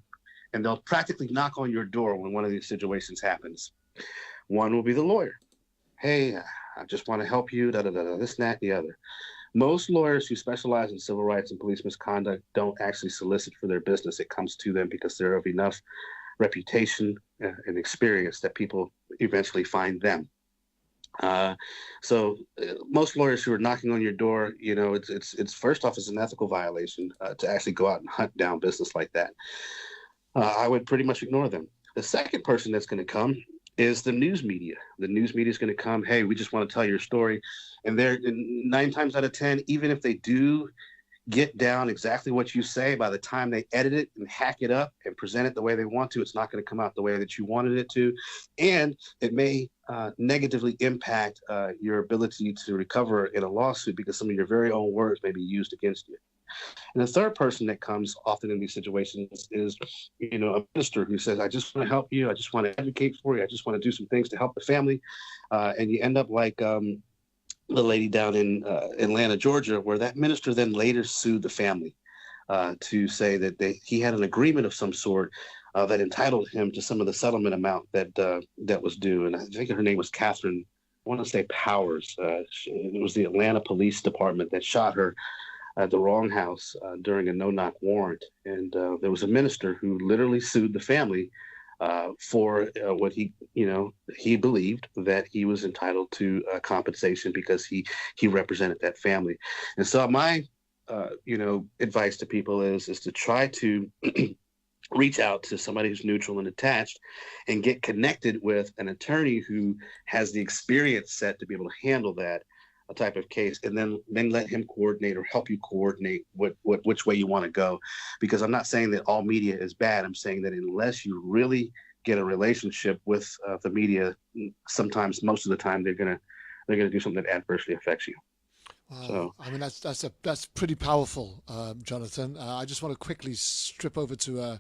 Speaker 10: and they'll practically knock on your door when one of these situations happens. One will be the lawyer. Hey, I just want to help you, this, that, the other. Most lawyers who specialize in civil rights and police misconduct don't actually solicit for their business. It comes to them because they're of enough reputation and experience that people eventually find them. So most lawyers who are knocking on your door, it's first off, it's an ethical violation to actually go out and hunt down business like that. I would pretty much ignore them. The second person that's going to come is the news media. The news media is going to come. Hey, we just want to tell your story. And they're 9 times out of 10, even if they do get down exactly what you say, by the time they edit it and hack it up and present it the way they want to, it's not going to come out the way that you wanted it to. And it may negatively impact your ability to recover in a lawsuit, because some of your very own words may be used against you. And the third person that comes often in these situations is, a minister who says, I just want to help you. I just want to advocate for you. I just want to do some things to help the family. And you end up like the lady down in Atlanta, Georgia, where that minister then later sued the family to say that he had an agreement of some sort that entitled him to some of the settlement amount that was due. And I think her name was Catherine, I want to say Powers. It was the Atlanta Police Department that shot her at the wrong house during a no-knock warrant. And there was a minister who literally sued the family for what he believed that he was entitled to compensation because he represented that family. And so my advice to people is to try to reach out to somebody who's neutral and attached and get connected with an attorney who has the experience set to be able to handle that type of case, and then let him coordinate or help you coordinate which way you want to go. Because I'm not saying that all media is bad. I'm saying that unless you really get a relationship with the media, sometimes, most of the time, they're gonna do something that adversely affects you. So
Speaker 2: I mean, that's pretty powerful, Jonathan. I just want to quickly strip over to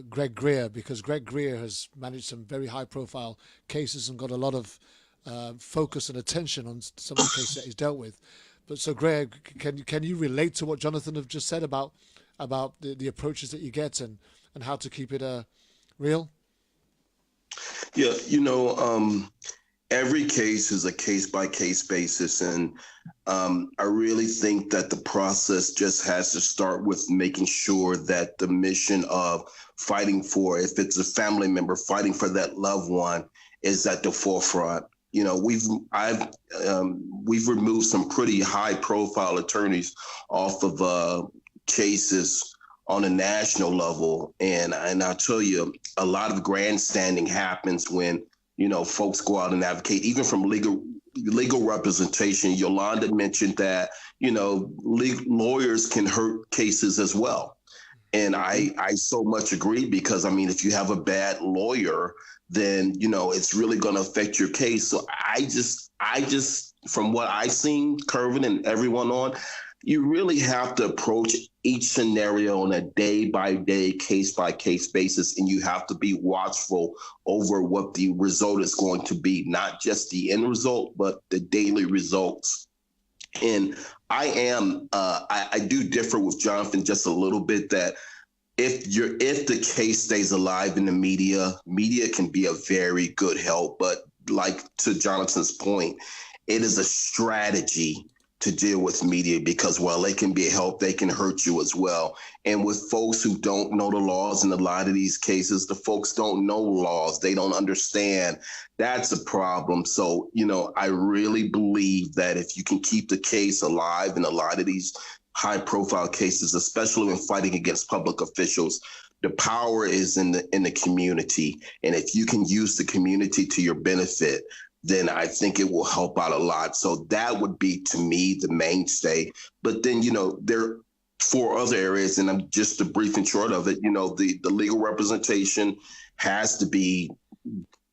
Speaker 2: Greg Greer, because Greg Greer has managed some very high-profile cases and got a lot of focus and attention on some of the cases that he's dealt with. But so, Greg, can you relate to what Jonathan have just said about the approaches that you get and how to keep it real?
Speaker 14: Yeah, every case is a case-by-case basis, and I really think that the process just has to start with making sure that the mission of fighting for, if it's a family member, fighting for that loved one is at the forefront. We've removed some pretty high-profile attorneys off of cases on a national level, and I'll tell you, a lot of grandstanding happens when folks go out and advocate, even from legal representation. Yolanda mentioned that lawyers can hurt cases as well, and I so much agree, because if you have a bad lawyer, then it's really going to affect your case. So I just from what I've seen, Kervin and everyone on, you really have to approach each scenario on a day-by-day, case-by-case basis, and you have to be watchful over what the result is going to be, not just the end result, but the daily results. And I do differ with Jonathan just a little bit, that if the case stays alive in the media can be a very good help. But like to Jonathan's point, it is a strategy to deal with media, because while they can be a help, they can hurt you as well. And with folks who don't know the laws, in a lot of these cases, the folks don't know laws. They don't understand. That's a problem. So, I really believe that if you can keep the case alive in a lot of these high profile cases, especially when fighting against public officials, the power is in the community. And if you can use the community to your benefit, then I think it will help out a lot. So that would be, to me, the mainstay. But then, there are 4 other areas, and I'm just a brief and short of it. The legal representation has to be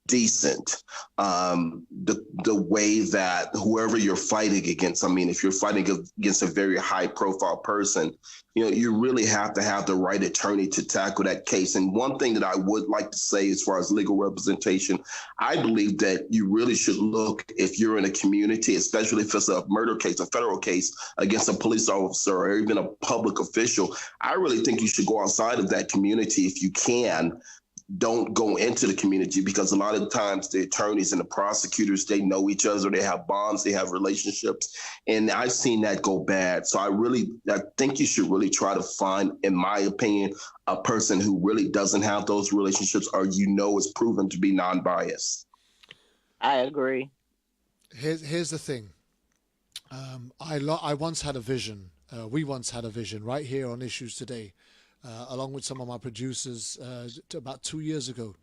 Speaker 14: decent. The way that whoever you're fighting against, if you're fighting against a very high profile person, you really have to have the right attorney to tackle that case. And one thing that I would like to say as far as legal representation, I believe that you really should look, if you're in a community, especially if it's a murder case, a federal case against a police officer or even a public official, I really think you should go outside of that community if you can. Don't go into the community, because a lot of the times the attorneys and the prosecutors, they know each other, they have bonds, they have relationships, and I've seen that go bad. So I think you should really try to find, in my opinion, a person who really doesn't have those relationships, or is proven to be non-biased.
Speaker 12: I agree.
Speaker 2: Here's the thing. I once had a vision. We once had a vision right here on Issues Today, along with some of my producers about 2 years ago,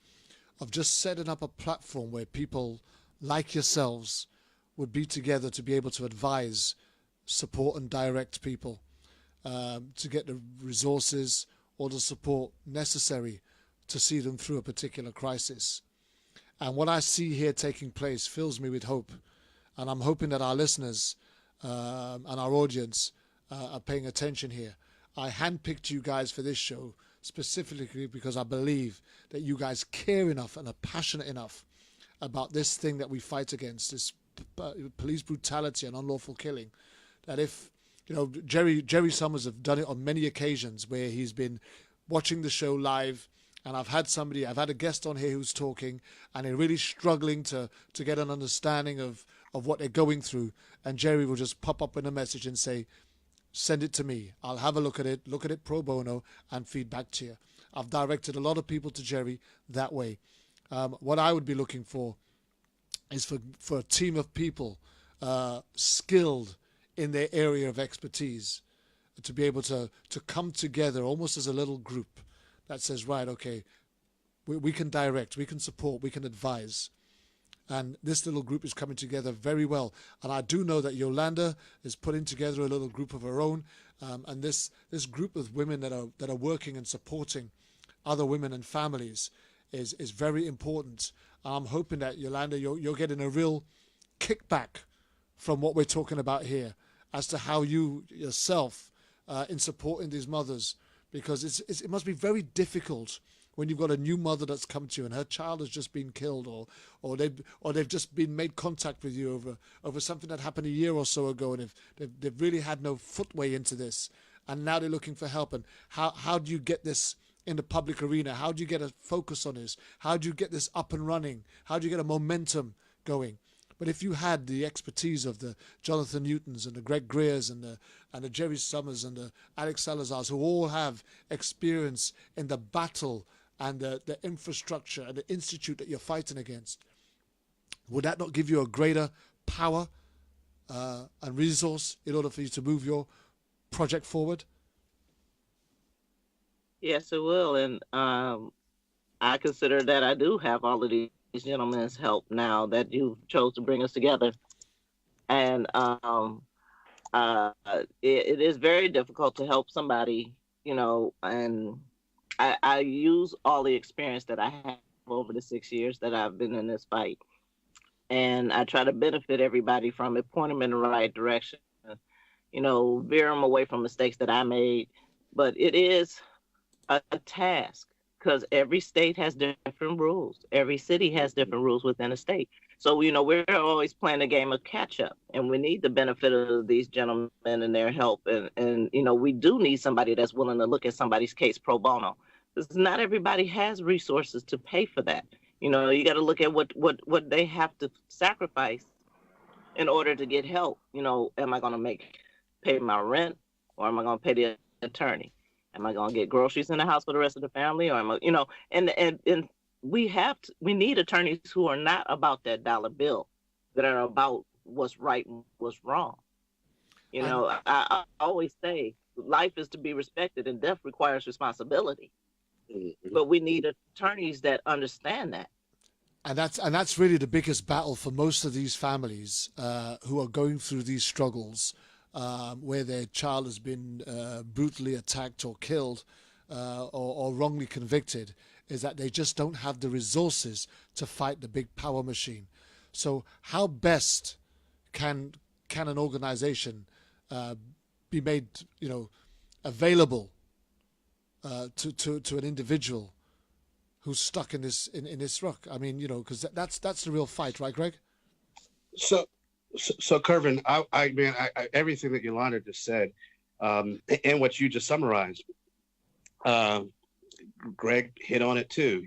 Speaker 2: of just setting up a platform where people like yourselves would be together to be able to advise, support and direct people to get the resources or the support necessary to see them through a particular crisis. And what I see here taking place fills me with hope. And I'm hoping that our listeners and our audience are paying attention here. I handpicked you guys for this show specifically because I believe that you guys care enough and are passionate enough about this thing that we fight against, this police brutality and unlawful killing, that if, Jerry Summers have done it on many occasions where he's been watching the show live, and I've had a guest on here who's talking, and they're really struggling to get an understanding of what they're going through, and Jerry will just pop up in a message and say, send it to me. I'll have a look at it pro bono, and feed back to you. I've directed a lot of people to Jerry that way. What I would be looking for is for a team of people skilled in their area of expertise to be able to come together almost as a little group that says, right, okay, we can direct, we can support, we can advise. And this little group is coming together very well. And I do know that Yolanda is putting together a little group of her own. And this group of women that are working and supporting other women and families is very important. I'm hoping that, Yolanda, you're getting a real kickback from what we're talking about here as to how you yourself in supporting these mothers, because it must be very difficult when you've got a new mother that's come to you and her child has just been killed, or they've just been made contact with you over something that happened a year or so ago, and they've really had no footway into this, and now they're looking for help. And how do you get this in the public arena? How do you get a focus on this? How do you get this up and running? How do you get a momentum going? But if you had the expertise of the Jonathan Newtons and the Greg Greers and the Jerry Summers and the Alex Salazars, who all have experience in the battle and the infrastructure and the institute that you're fighting against, would that not give you a greater power and resource in order for you to move your project forward?
Speaker 12: Yes, it will. And I consider that I do have all of these gentlemen's help now that you chose to bring us together. And it is very difficult to help somebody, and I use all the experience that I have over the 6 years that I've been in this fight. And I try to benefit everybody from it, point them in the right direction, veer them away from mistakes that I made. But it is a task, because every state has different rules. Every city has different rules within a state. So, we're always playing a game of catch up, and we need the benefit of these gentlemen and their help. And we do need somebody that's willing to look at somebody's case pro bono, because not everybody has resources to pay for that. You got to look at what they have to sacrifice in order to get help. Am I going to pay my rent, or am I going to pay the attorney? Am I going to get groceries in the house for the rest of the family? Or am I, and we need attorneys who are not about that dollar bill, that are about what's right and what's wrong. I always say life is to be respected and death requires responsibility. Mm-hmm. But we need attorneys that understand that.
Speaker 2: And that's really the biggest battle for most of these families who are going through these struggles. Where their child has been brutally attacked or killed or wrongly convicted, is that they just don't have the resources to fight the big power machine. So how best can an organization be made available to an individual who's stuck in this ruck? I mean, because that's the real fight, right, Greg?
Speaker 10: So Kervin, I everything that Yolanda just said, and what you just summarized, Greg hit on it too.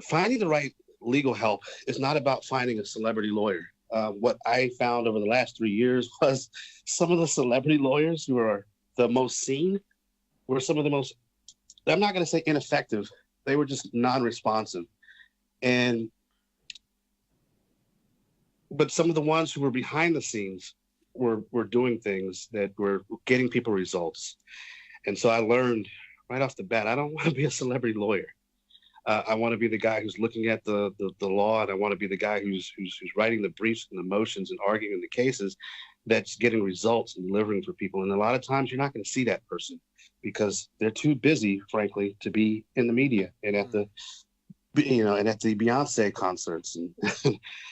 Speaker 10: Finding the right legal help is not about finding a celebrity lawyer. What I found over the last 3 years was some of the celebrity lawyers who are the most seen were some of the most, I'm not going to say ineffective, they were just non-responsive. But some of the ones who were behind the scenes were doing things that were getting people results. And so I learned right off the bat, I don't want to be a celebrity lawyer. I want to be the guy who's looking at the law, and I want to be the guy who's writing the briefs and the motions and arguing the cases that's getting results and delivering for people. And a lot of times you're not going to see that person because they're too busy, frankly, to be in the media and at the Beyonce concerts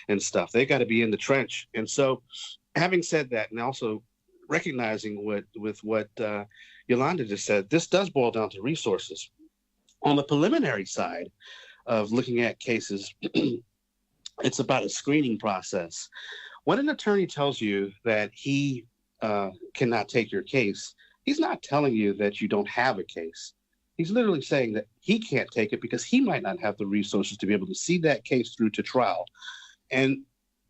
Speaker 10: and stuff. They got to be in the trench. And so having said that, and also recognizing what Yolanda just said, this does boil down to resources. On the preliminary side of looking at cases, it's about a screening process. When an attorney tells you that he cannot take your case, he's not telling you that you don't have a case. He's literally saying that he can't take it because he might not have the resources to be able to see that case through to trial. And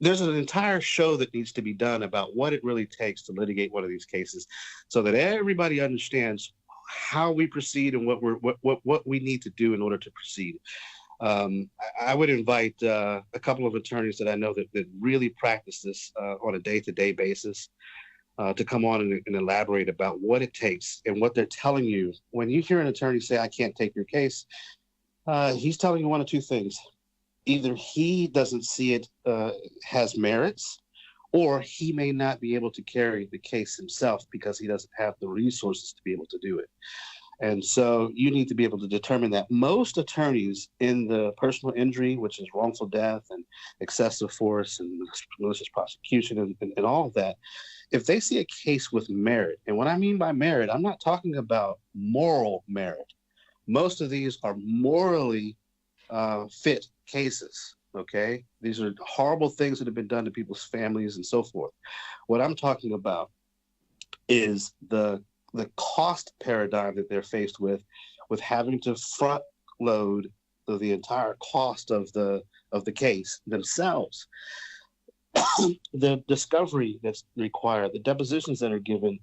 Speaker 10: there's an entire show that needs to be done about what it really takes to litigate one of these cases, so that everybody understands how we proceed and what we need to do in order to proceed. I would invite a couple of attorneys that I know that really practice this on a day-to-day basis to come on and elaborate about what it takes and what they're telling you. When you hear an attorney say, I can't take your case, he's telling you one of two things. Either he doesn't see it has merits, or he may not be able to carry the case himself because he doesn't have the resources to be able to do it. And so you need to be able to determine that. Most attorneys in the personal injury, which is wrongful death and excessive force and malicious prosecution and all of that, if they see a case with merit, and what I mean by merit, I'm not talking about moral merit. Most of these are morally fit cases, okay? These are horrible things that have been done to people's families and so forth. What I'm talking about is the cost paradigm that they're faced with having to front load the entire cost of the case themselves. The discovery that's required, the depositions that are given,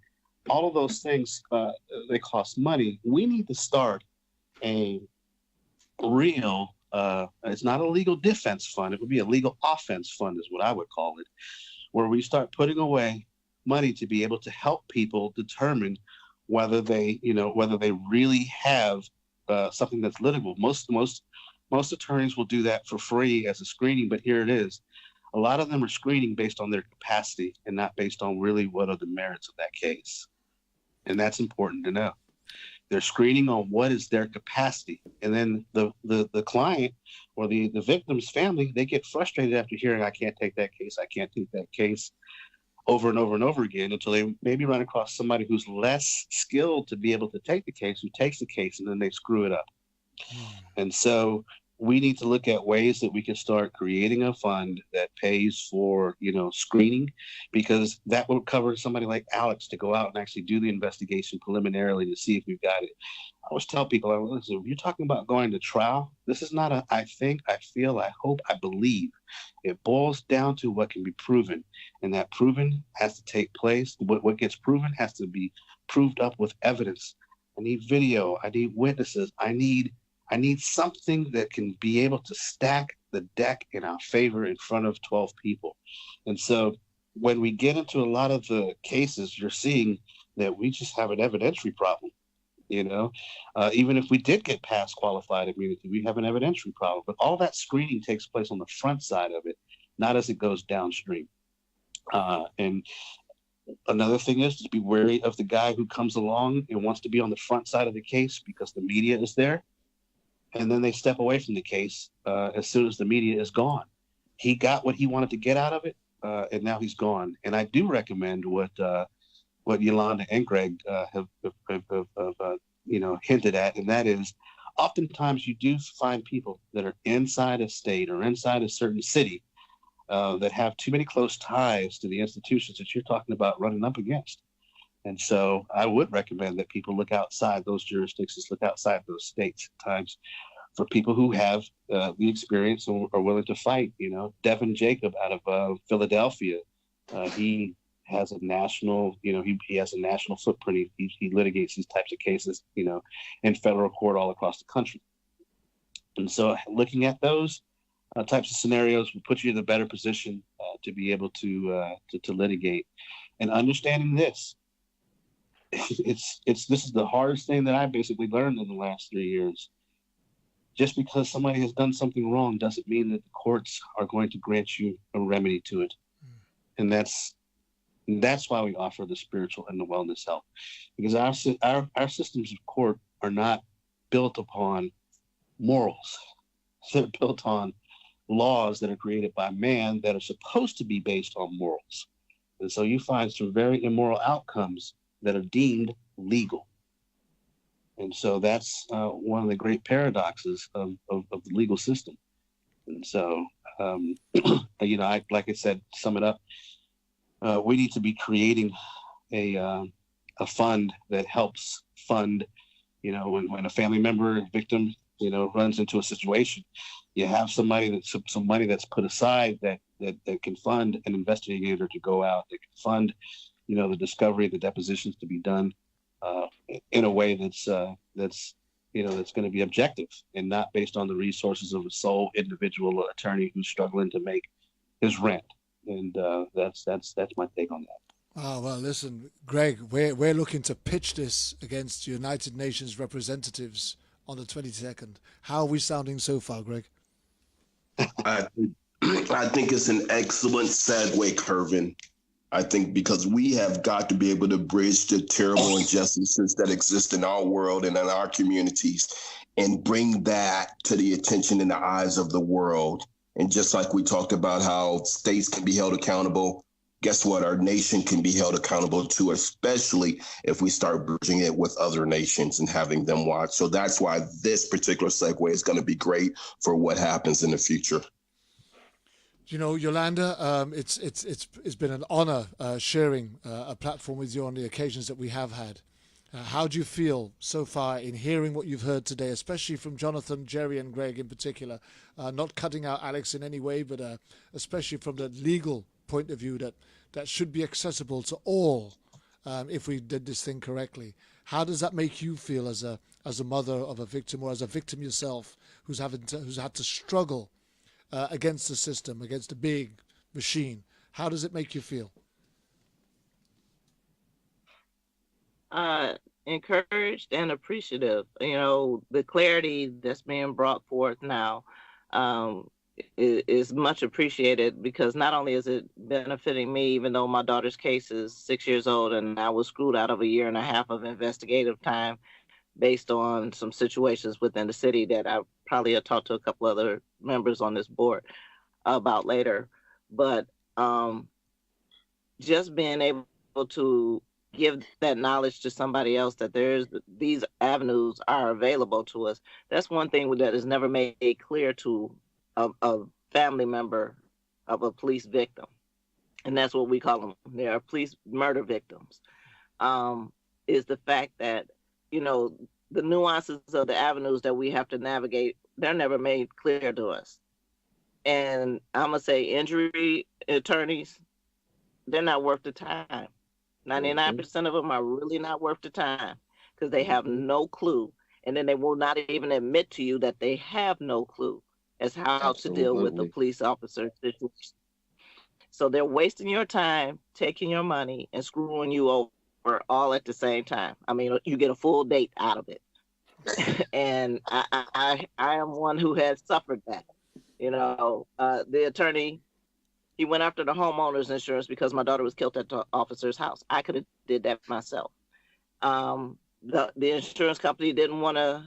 Speaker 10: all of those things, they cost money. We need to start a real, it's not a legal defense fund, it would be a legal offense fund is what I would call it, where we start putting away money to be able to help people determine whether they really have something that's litigable. Most attorneys will do that for free as a screening, but here it is. A lot of them are screening based on their capacity and not based on really what are the merits of that case. And that's important to know. They're screening on what is their capacity. And then the client or the victim's family, they get frustrated after hearing, I can't take that case, I can't take that case, over and over and over again, until they maybe run across somebody who's less skilled to be able to take the case, who takes the case, and then they screw it up. And so we need to look at ways that we can start creating a fund that pays for, screening, because that will cover somebody like Alex to go out and actually do the investigation preliminarily to see if we've got it. I always tell people, listen, you're talking about going to trial. This is not a I think, I feel, I hope, I believe. It boils down to what can be proven, and that proven has to take place. What gets proven has to be proved up with evidence. I need video. I need witnesses. I need something that can be able to stack the deck in our favor in front of 12 people. And so when we get into a lot of the cases, you're seeing that we just have an evidentiary problem. Even if we did get past qualified immunity, we have an evidentiary problem. But all that screening takes place on the front side of it, not as it goes downstream. And another thing is to be wary of the guy who comes along and wants to be on the front side of the case because the media is there. And then they step away from the case as soon as the media is gone. He got what he wanted to get out of it, and now he's gone. And I do recommend what Yolanda and Greg have hinted at, and that is, oftentimes you do find people that are inside a state or inside a certain city that have too many close ties to the institutions that you're talking about running up against. And so I would recommend that people look outside those jurisdictions, look outside those states at times for people who have the experience and are willing to fight. Devin Jacob out of Philadelphia, he has a national, he has a national footprint. He litigates these types of cases, in federal court all across the country. And so looking at those types of scenarios will put you in a better position to be able to litigate. And understanding this, this is the hardest thing that I basically learned in the last 3 years. Just because somebody has done something wrong doesn't mean that the courts are going to grant you a remedy to it. And that's why we offer the spiritual and the wellness help, because our systems of court are not built upon morals. They're built on laws that are created by man that are supposed to be based on morals. And so you find some very immoral outcomes that are deemed legal. And so that's one of the great paradoxes of the legal system. And so, like I said, sum it up, we need to be creating a fund that helps fund, when a family member, a victim, runs into a situation, you have some money that's put aside that can fund an investigator to go out, that can fund, the discovery, the depositions to be done in a way that's going to be objective and not based on the resources of a sole individual attorney who's struggling to make his rent. And that's my take on that.
Speaker 2: Oh, well, listen, Greg, we're looking to pitch this against United Nations representatives on the 22nd. How are we sounding so far, Greg?
Speaker 14: I think it's an excellent segue, Kervin. I think because we have got to be able to bridge the terrible injustices that exist in our world and in our communities and bring that to the attention in the eyes of the world. And just like we talked about how states can be held accountable, guess what? Our nation can be held accountable too, especially if we start bridging it with other nations and having them watch. So that's why this particular segue is going to be great for what happens in the future.
Speaker 2: Yolanda, it's been an honor sharing a platform with you on the occasions that we have had. How do you feel so far in hearing what you've heard today, especially from Jonathan, Jerry, and Greg in particular? Not cutting out Alex in any way, but especially from the legal point of view that should be accessible to all if we did this thing correctly. How does that make you feel as a mother of a victim, or as a victim yourself who's had to struggle against the system, against a big machine? How does it make you feel?
Speaker 12: Encouraged and appreciative. The clarity that's being brought forth now is much appreciated, because not only is it benefiting me, even though my daughter's case is 6 years old and I was screwed out of 1.5 years of investigative time based on some situations within the city that I probably have talked to a couple other members on this board about later. But just being able to give that knowledge to somebody else, that these avenues are available to us. That's one thing that is never made clear to a family member of a police victim. And that's what we call them. They are police murder victims. Is the fact that, the nuances of the avenues that we have to navigate, they're never made clear to us. And I'm going to say injury attorneys, they're not worth the time. 99% of them are really not worth the time, because they have no clue. And then they will not even admit to you that they have no clue as how to deal with the police officer situation. So they're wasting your time, taking your money, and screwing you over all at the same time. I mean, you get a full date out of it. And I am one who has suffered that. The attorney, he went after the homeowner's insurance because my daughter was killed at the officer's house. I could have did that myself. The insurance company didn't want to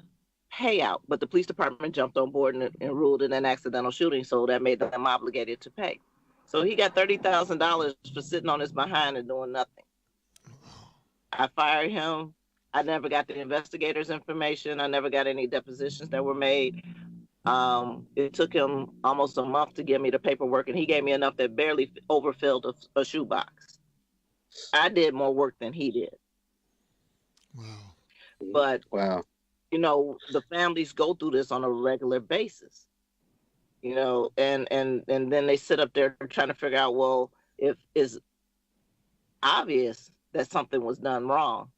Speaker 12: pay out, but the police department jumped on board and ruled it an accidental shooting, so that made them obligated to pay. So he got $30,000 for sitting on his behind and doing nothing. I fired him. I never got the investigator's information. I never got any depositions that were made. It took him almost a month to give me the paperwork, and he gave me enough that barely overfilled a shoebox. I did more work than he did.
Speaker 2: Wow.
Speaker 12: But,
Speaker 10: wow.
Speaker 12: The families go through this on a regular basis, and then they sit up there trying to figure out, well, if it's obvious that something was done wrong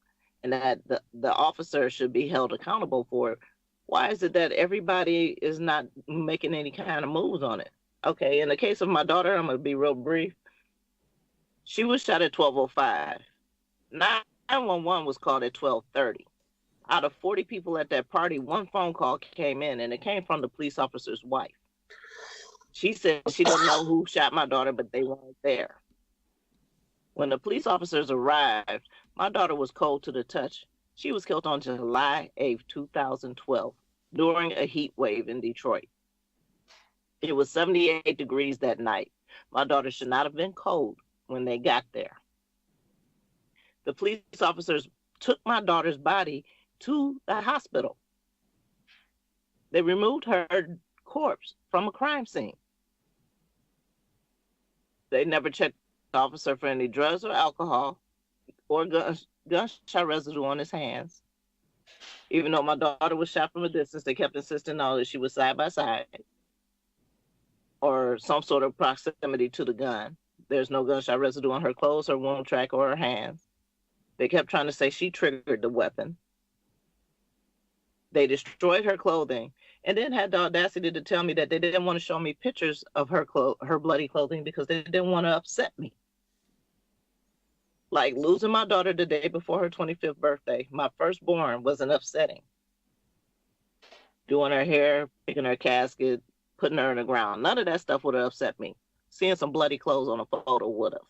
Speaker 12: and that the officer should be held accountable for it, why is it that everybody is not making any kind of moves on it? Okay, in the case of my daughter, I'm going to be real brief. She was shot at 12:05. 911 was called at 12:30. Out of 40 people at that party, one phone call came in, and it came from the police officer's wife. She said she didn't know who shot my daughter, but they weren't there. When the police officers arrived, my daughter was cold to the touch. She was killed on July 8th, 2012, during a heat wave in Detroit. It was 78 degrees that night. My daughter should not have been cold. when they got there. The police officers took my daughter's body to the hospital. They removed her corpse from a crime scene. They never checked the officer for any drugs or alcohol or gunshot residue on his hands. Even though my daughter was shot from a distance, they kept insisting on that she was side by side or some sort of proximity to the gun. There's no gunshot residue on her clothes, her wound track, or her hands. They kept trying to say she triggered the weapon. They destroyed her clothing and then had the audacity to tell me that they didn't want to show me pictures of her bloody clothing because they didn't want to upset me. Like losing my daughter the day before her 25th birthday, my firstborn, wasn't upsetting. Doing her hair, picking her casket, putting her in the ground, none of that stuff would have upset me. Seeing some bloody clothes on a photo would have.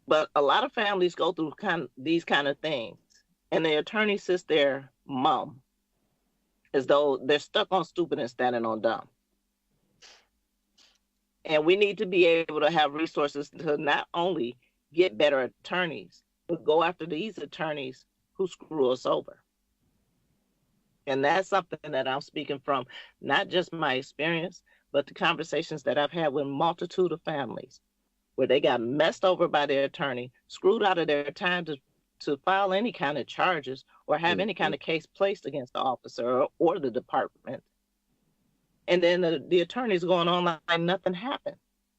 Speaker 12: But a lot of families go through these kind of things, and the attorney sits there mum, as though they're stuck on stupid and standing on dumb. And we need to be able to have resources to not only get better attorneys, but go after these attorneys who screw us over. And that's something that I'm speaking from, not just my experience, but the conversations that I've had with a multitude of families where they got messed over by their attorney, screwed out of their time to file any kind of charges or have any kind of case placed against the officer or the department. And then the attorney's going on like nothing happened.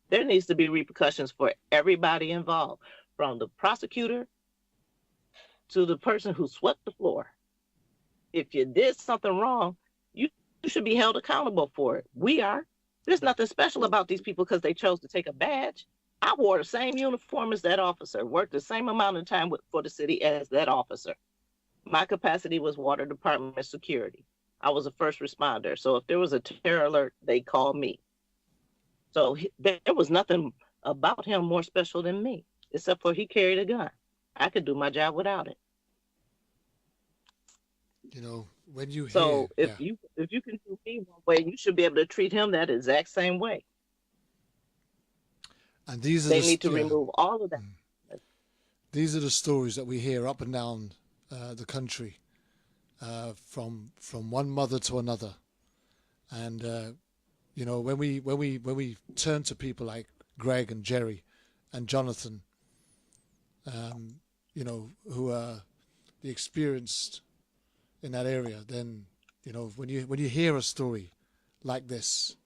Speaker 12: There needs to be repercussions for everybody involved, from the prosecutor to the person who swept the floor. If you did something wrong, you should be held accountable for it. We are. There's nothing special about these people because they chose to take a badge. I wore the same uniform as that officer, worked the same amount of time for the city as that officer. My capacity was water department security. I was a first responder. So if there was a terror alert, they called me. So there was nothing about him more special than me, except for he carried a gun. I could do my job without it.
Speaker 2: You know, when you hear...
Speaker 12: So if you can do me one way, you should be able to treat him that exact same way.
Speaker 2: And these are
Speaker 12: they need to remove all of that.
Speaker 2: These are the stories that we hear up and down the country, from one mother to another. And you know, when we turn to people like Greg and Jerry and Jonathan, you know, who are the experienced in that area, then you know, when you hear a story like this.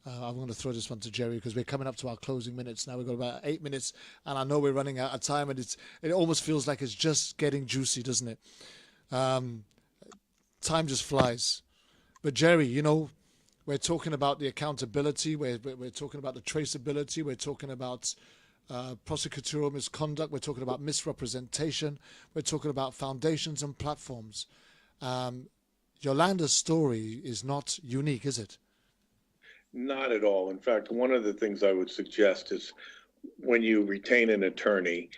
Speaker 2: I'm going to throw this one to Jerry because we're coming up to our closing minutes now. We've got about 8 minutes, and I know we're running out of time, and it almost feels like it's just getting juicy, doesn't it? Time just flies. But Jerry, you know, we're talking about the accountability, we're talking about the traceability, we're talking about prosecutorial misconduct, we're talking about misrepresentation, we're talking about foundations and platforms. Yolanda's story is not unique, is it?
Speaker 13: Not at all. In fact, one of the things I would suggest is when you retain an attorney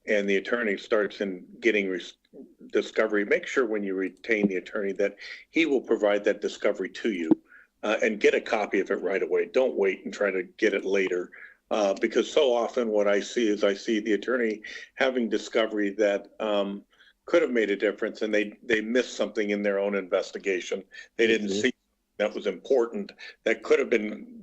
Speaker 13: and the attorney starts in getting discovery, make sure when you retain the attorney that he will provide that discovery to you and get a copy of it right away. Don't wait and try to get it later because so often what I see is the attorney having discovery that could have made a difference and they missed something in their own investigation. They didn't see that was important that could have been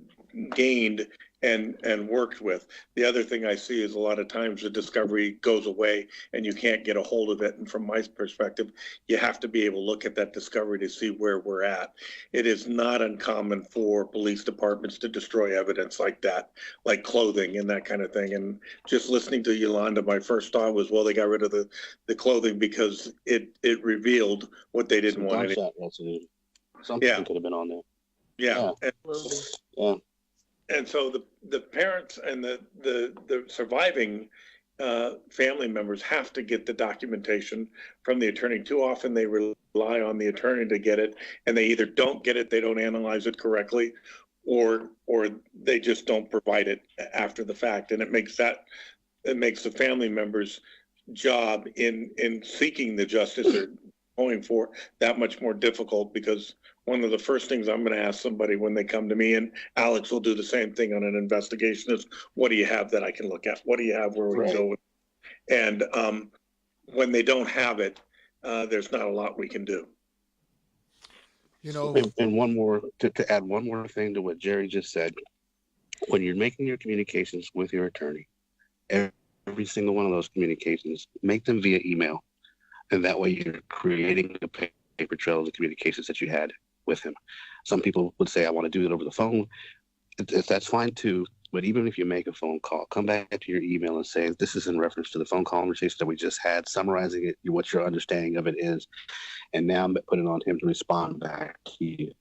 Speaker 13: gained and worked with. The other thing I see is a lot of times the discovery goes away and you can't get a hold of it. And from my perspective, you have to be able to look at that discovery to see where we're at. It is not uncommon for police departments to destroy evidence like that, like clothing and that kind of thing. And just listening to Yolanda, my first thought was, well, they got rid of the clothing because it revealed what they didn't want.
Speaker 10: Something could have been on there.
Speaker 13: Yeah.
Speaker 10: Yeah.
Speaker 13: And so the parents and the surviving family members have to get the documentation from the attorney. Too often they rely on the attorney to get it, and they either don't get it, they don't analyze it correctly, or they just don't provide it after the fact. And it makes the family members' job in seeking the justice or going for that much more difficult because one of the first things I'm going to ask somebody when they come to me, and Alex will do the same thing on an investigation, is what do you have that I can look at? What do you have where we can go with it? And when they don't have it, there's not a lot we can do.
Speaker 2: You know,
Speaker 10: and one more to add one more thing to what Jerry just said. When you're making your communications with your attorney, every single one of those communications, make them via email, and that way you're creating a paper trail of the communications that you had with him. Some people would say, I want to do it over the phone. That's fine too. But even if you make a phone call, come back to your email and say, this is in reference to the phone conversation that we just had, summarizing it, what your understanding of it is. And now I'm putting it on him to respond back to you.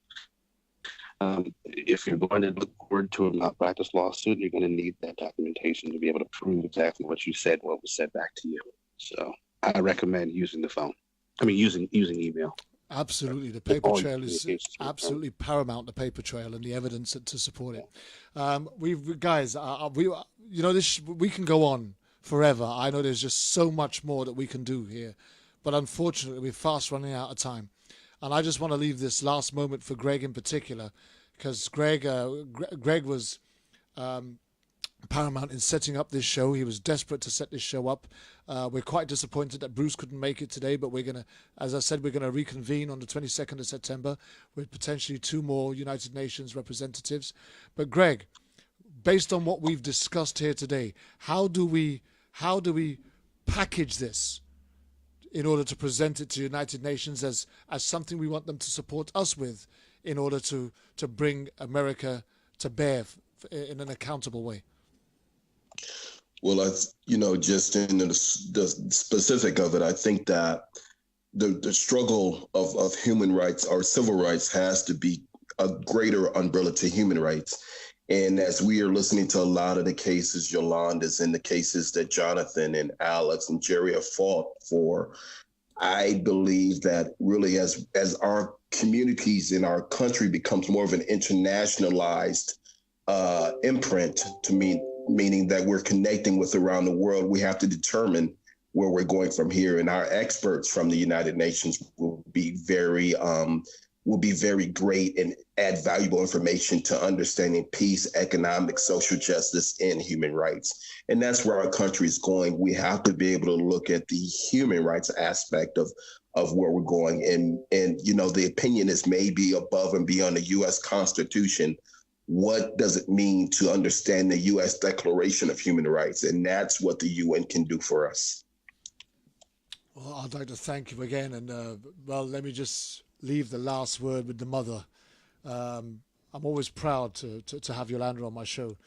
Speaker 10: If you're going to look forward to a malpractice lawsuit, you're going to need that documentation to be able to prove exactly what you said, what was said back to you. So I recommend using the phone. I mean, using email.
Speaker 2: Absolutely, the paper trail is absolutely paramount. The paper trail and the evidence to support it. Guys, you know, we can go on forever. I know there's just so much more that we can do here, but unfortunately, we're fast running out of time. And I just want to leave this last moment for Greg in particular, because Greg was paramount in setting up this show. He was desperate to set this show up. We're quite disappointed that Bruce couldn't make it today, but we're going to, as I said, we're going to reconvene on the 22nd of September with potentially 2 more United Nations representatives. But Greg, based on what we've discussed here today, how do we package this in order to present it to United Nations as something we want them to support us with in order to bring America to bear in an accountable way?
Speaker 14: Well, just in the specific of it, I think that the struggle of human rights or civil rights has to be a greater umbrella to human rights. And as we are listening to a lot of the cases, Yolanda's and the cases that Jonathan and Alex and Jerry have fought for, I believe that really as our communities in our country becomes more of an internationalized imprint, meaning that we're connecting with around the world, we have to determine where we're going from here. And our experts from the United Nations will be very great and add valuable information to understanding peace, economic, social justice, and human rights. And that's where our country is going. We have to be able to look at the human rights aspect of where we're going. And the opinion is maybe above and beyond the U.S. Constitution. What does it mean to understand the U.S. Declaration of Human Rights? And that's what the UN can do for us.
Speaker 2: Well, I'd like to thank you again. And, let me just leave the last word with the mother. I'm always proud to have Yolanda on my show.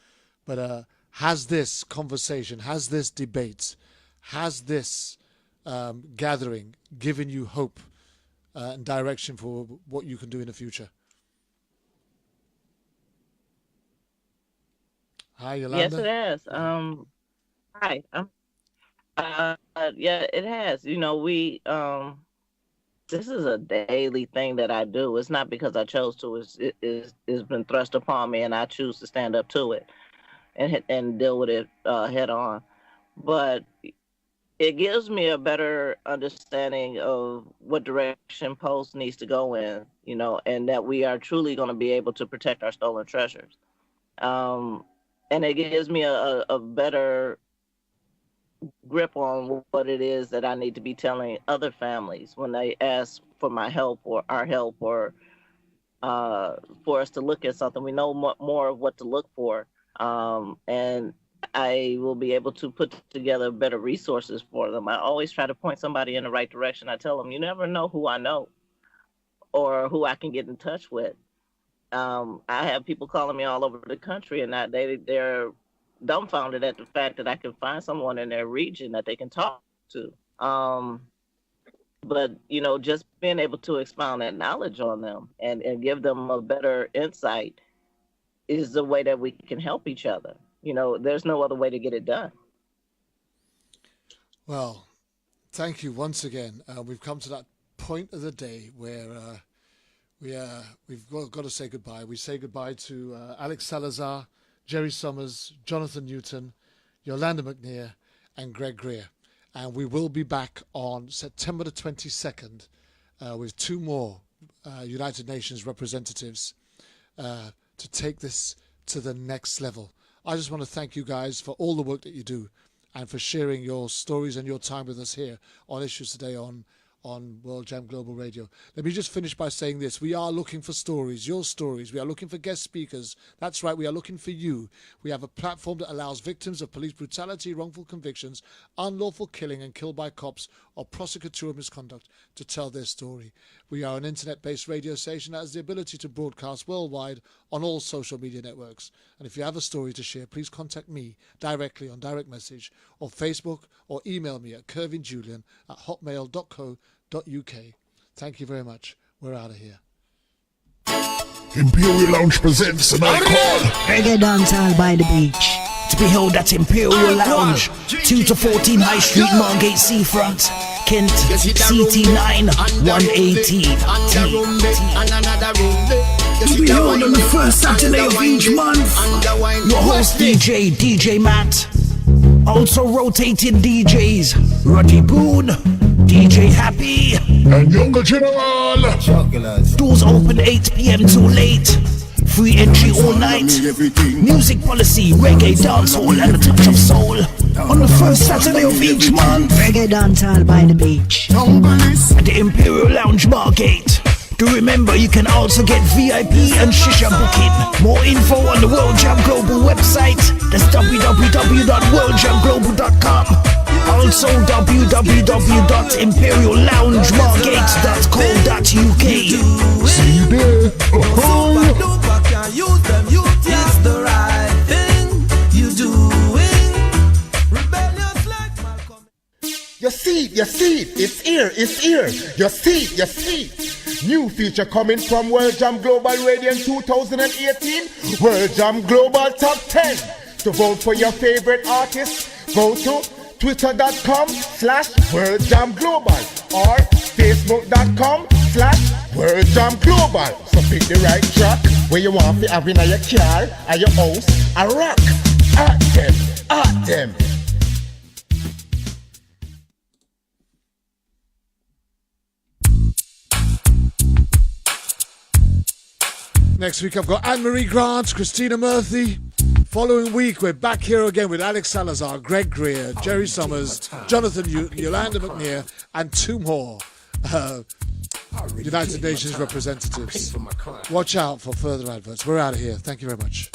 Speaker 2: But has this conversation, has this debate, has this gathering given you hope and direction for what you can do in the future? Hi, Yolanda.
Speaker 12: Yes, it has. Hi. Yeah, it has. This is a daily thing that I do. It's not because I chose to. It's been thrust upon me, and I choose to stand up to it and deal with it head on. But it gives me a better understanding of what direction Post needs to go in, and that we are truly going to be able to protect our stolen treasures. And it gives me a better grip on what it is that I need to be telling other families when they ask for my help or our help or for us to look at something. We know more of what to look for. And I will be able to put together better resources for them. I always try to point somebody in the right direction. I tell them, you never know who I know or who I can get in touch with. I have people calling me all over the country, and they're dumbfounded at the fact that I can find someone in their region that they can talk to. But, just being able to expound that knowledge on them and give them a better insight is the way that we can help each other. There's no other way to get it done.
Speaker 2: Well, thank you once again. We've come to that point of the day where we've got to say goodbye. We say goodbye to Alex Salazar, Jerry Summers, Jonathan Newton, Yolanda McNear, and Greg Greer. And we will be back on September the 22nd with 2 more United Nations representatives to take this to the next level. I just want to thank you guys for all the work that you do and for sharing your stories and your time with us here on Issues Today on World Jam Global Radio. Let me just finish by saying this. We are looking for stories, your stories. We are looking for guest speakers. That's right, we are looking for you. We have a platform that allows victims of police brutality, wrongful convictions, unlawful killing and killed by cops or prosecutorial misconduct to tell their story. We are an internet-based radio station that has the ability to broadcast worldwide on all social media networks. And if you have a story to share, please contact me directly on direct message or Facebook or email me at kervinjulian@hotmail.co.uk. Thank you very much. We're out of here.
Speaker 3: Imperial Lounge presents an icon.
Speaker 1: Reggae dancehall by the beach.
Speaker 4: To be held at Imperial Lounge, 2 to 14 High Street, Margate Seafront, Kent, CT9 118. To be held on the first Saturday of each month. Your host DJ Matt. Also rotating DJs, Roddy Boone, DJ Happy,
Speaker 3: and Younger General.
Speaker 4: Doors open 8 p.m. till late. Free entry all night. Music policy, reggae, dancehall, and a touch of soul. On the first Saturday of each month.
Speaker 1: Reggae dancehall by the beach.
Speaker 4: At the Imperial Lounge Margate. Do remember you can also get VIP and Shisha booking. More info on the World Jam Global website. That's www.worldjamglobal.com. Also www.imperialloungemargate.co.uk.
Speaker 3: See you there.
Speaker 15: It's the right thing you doing. Rebellious like Malcolm.
Speaker 7: You see, it's here. You see. New feature coming from World Jam Global Radio in 2018. World Jam Global Top 10. To vote for your favorite artist, go to twitter.com/WorldJamGlobal or facebook.com/WorldJamGlobal. So pick the right track where you want to have in your car, at your house, a rock. At them.
Speaker 2: Next week I've got Anne-Marie Grant, Christina Murphy. Following week we're back here again with Alex Salazar, Greg Greer, Jerry Summers, Jonathan Yolanda McNear, and 2 more United Nations representatives. Watch out for further adverts. We're out of here. Thank you very much.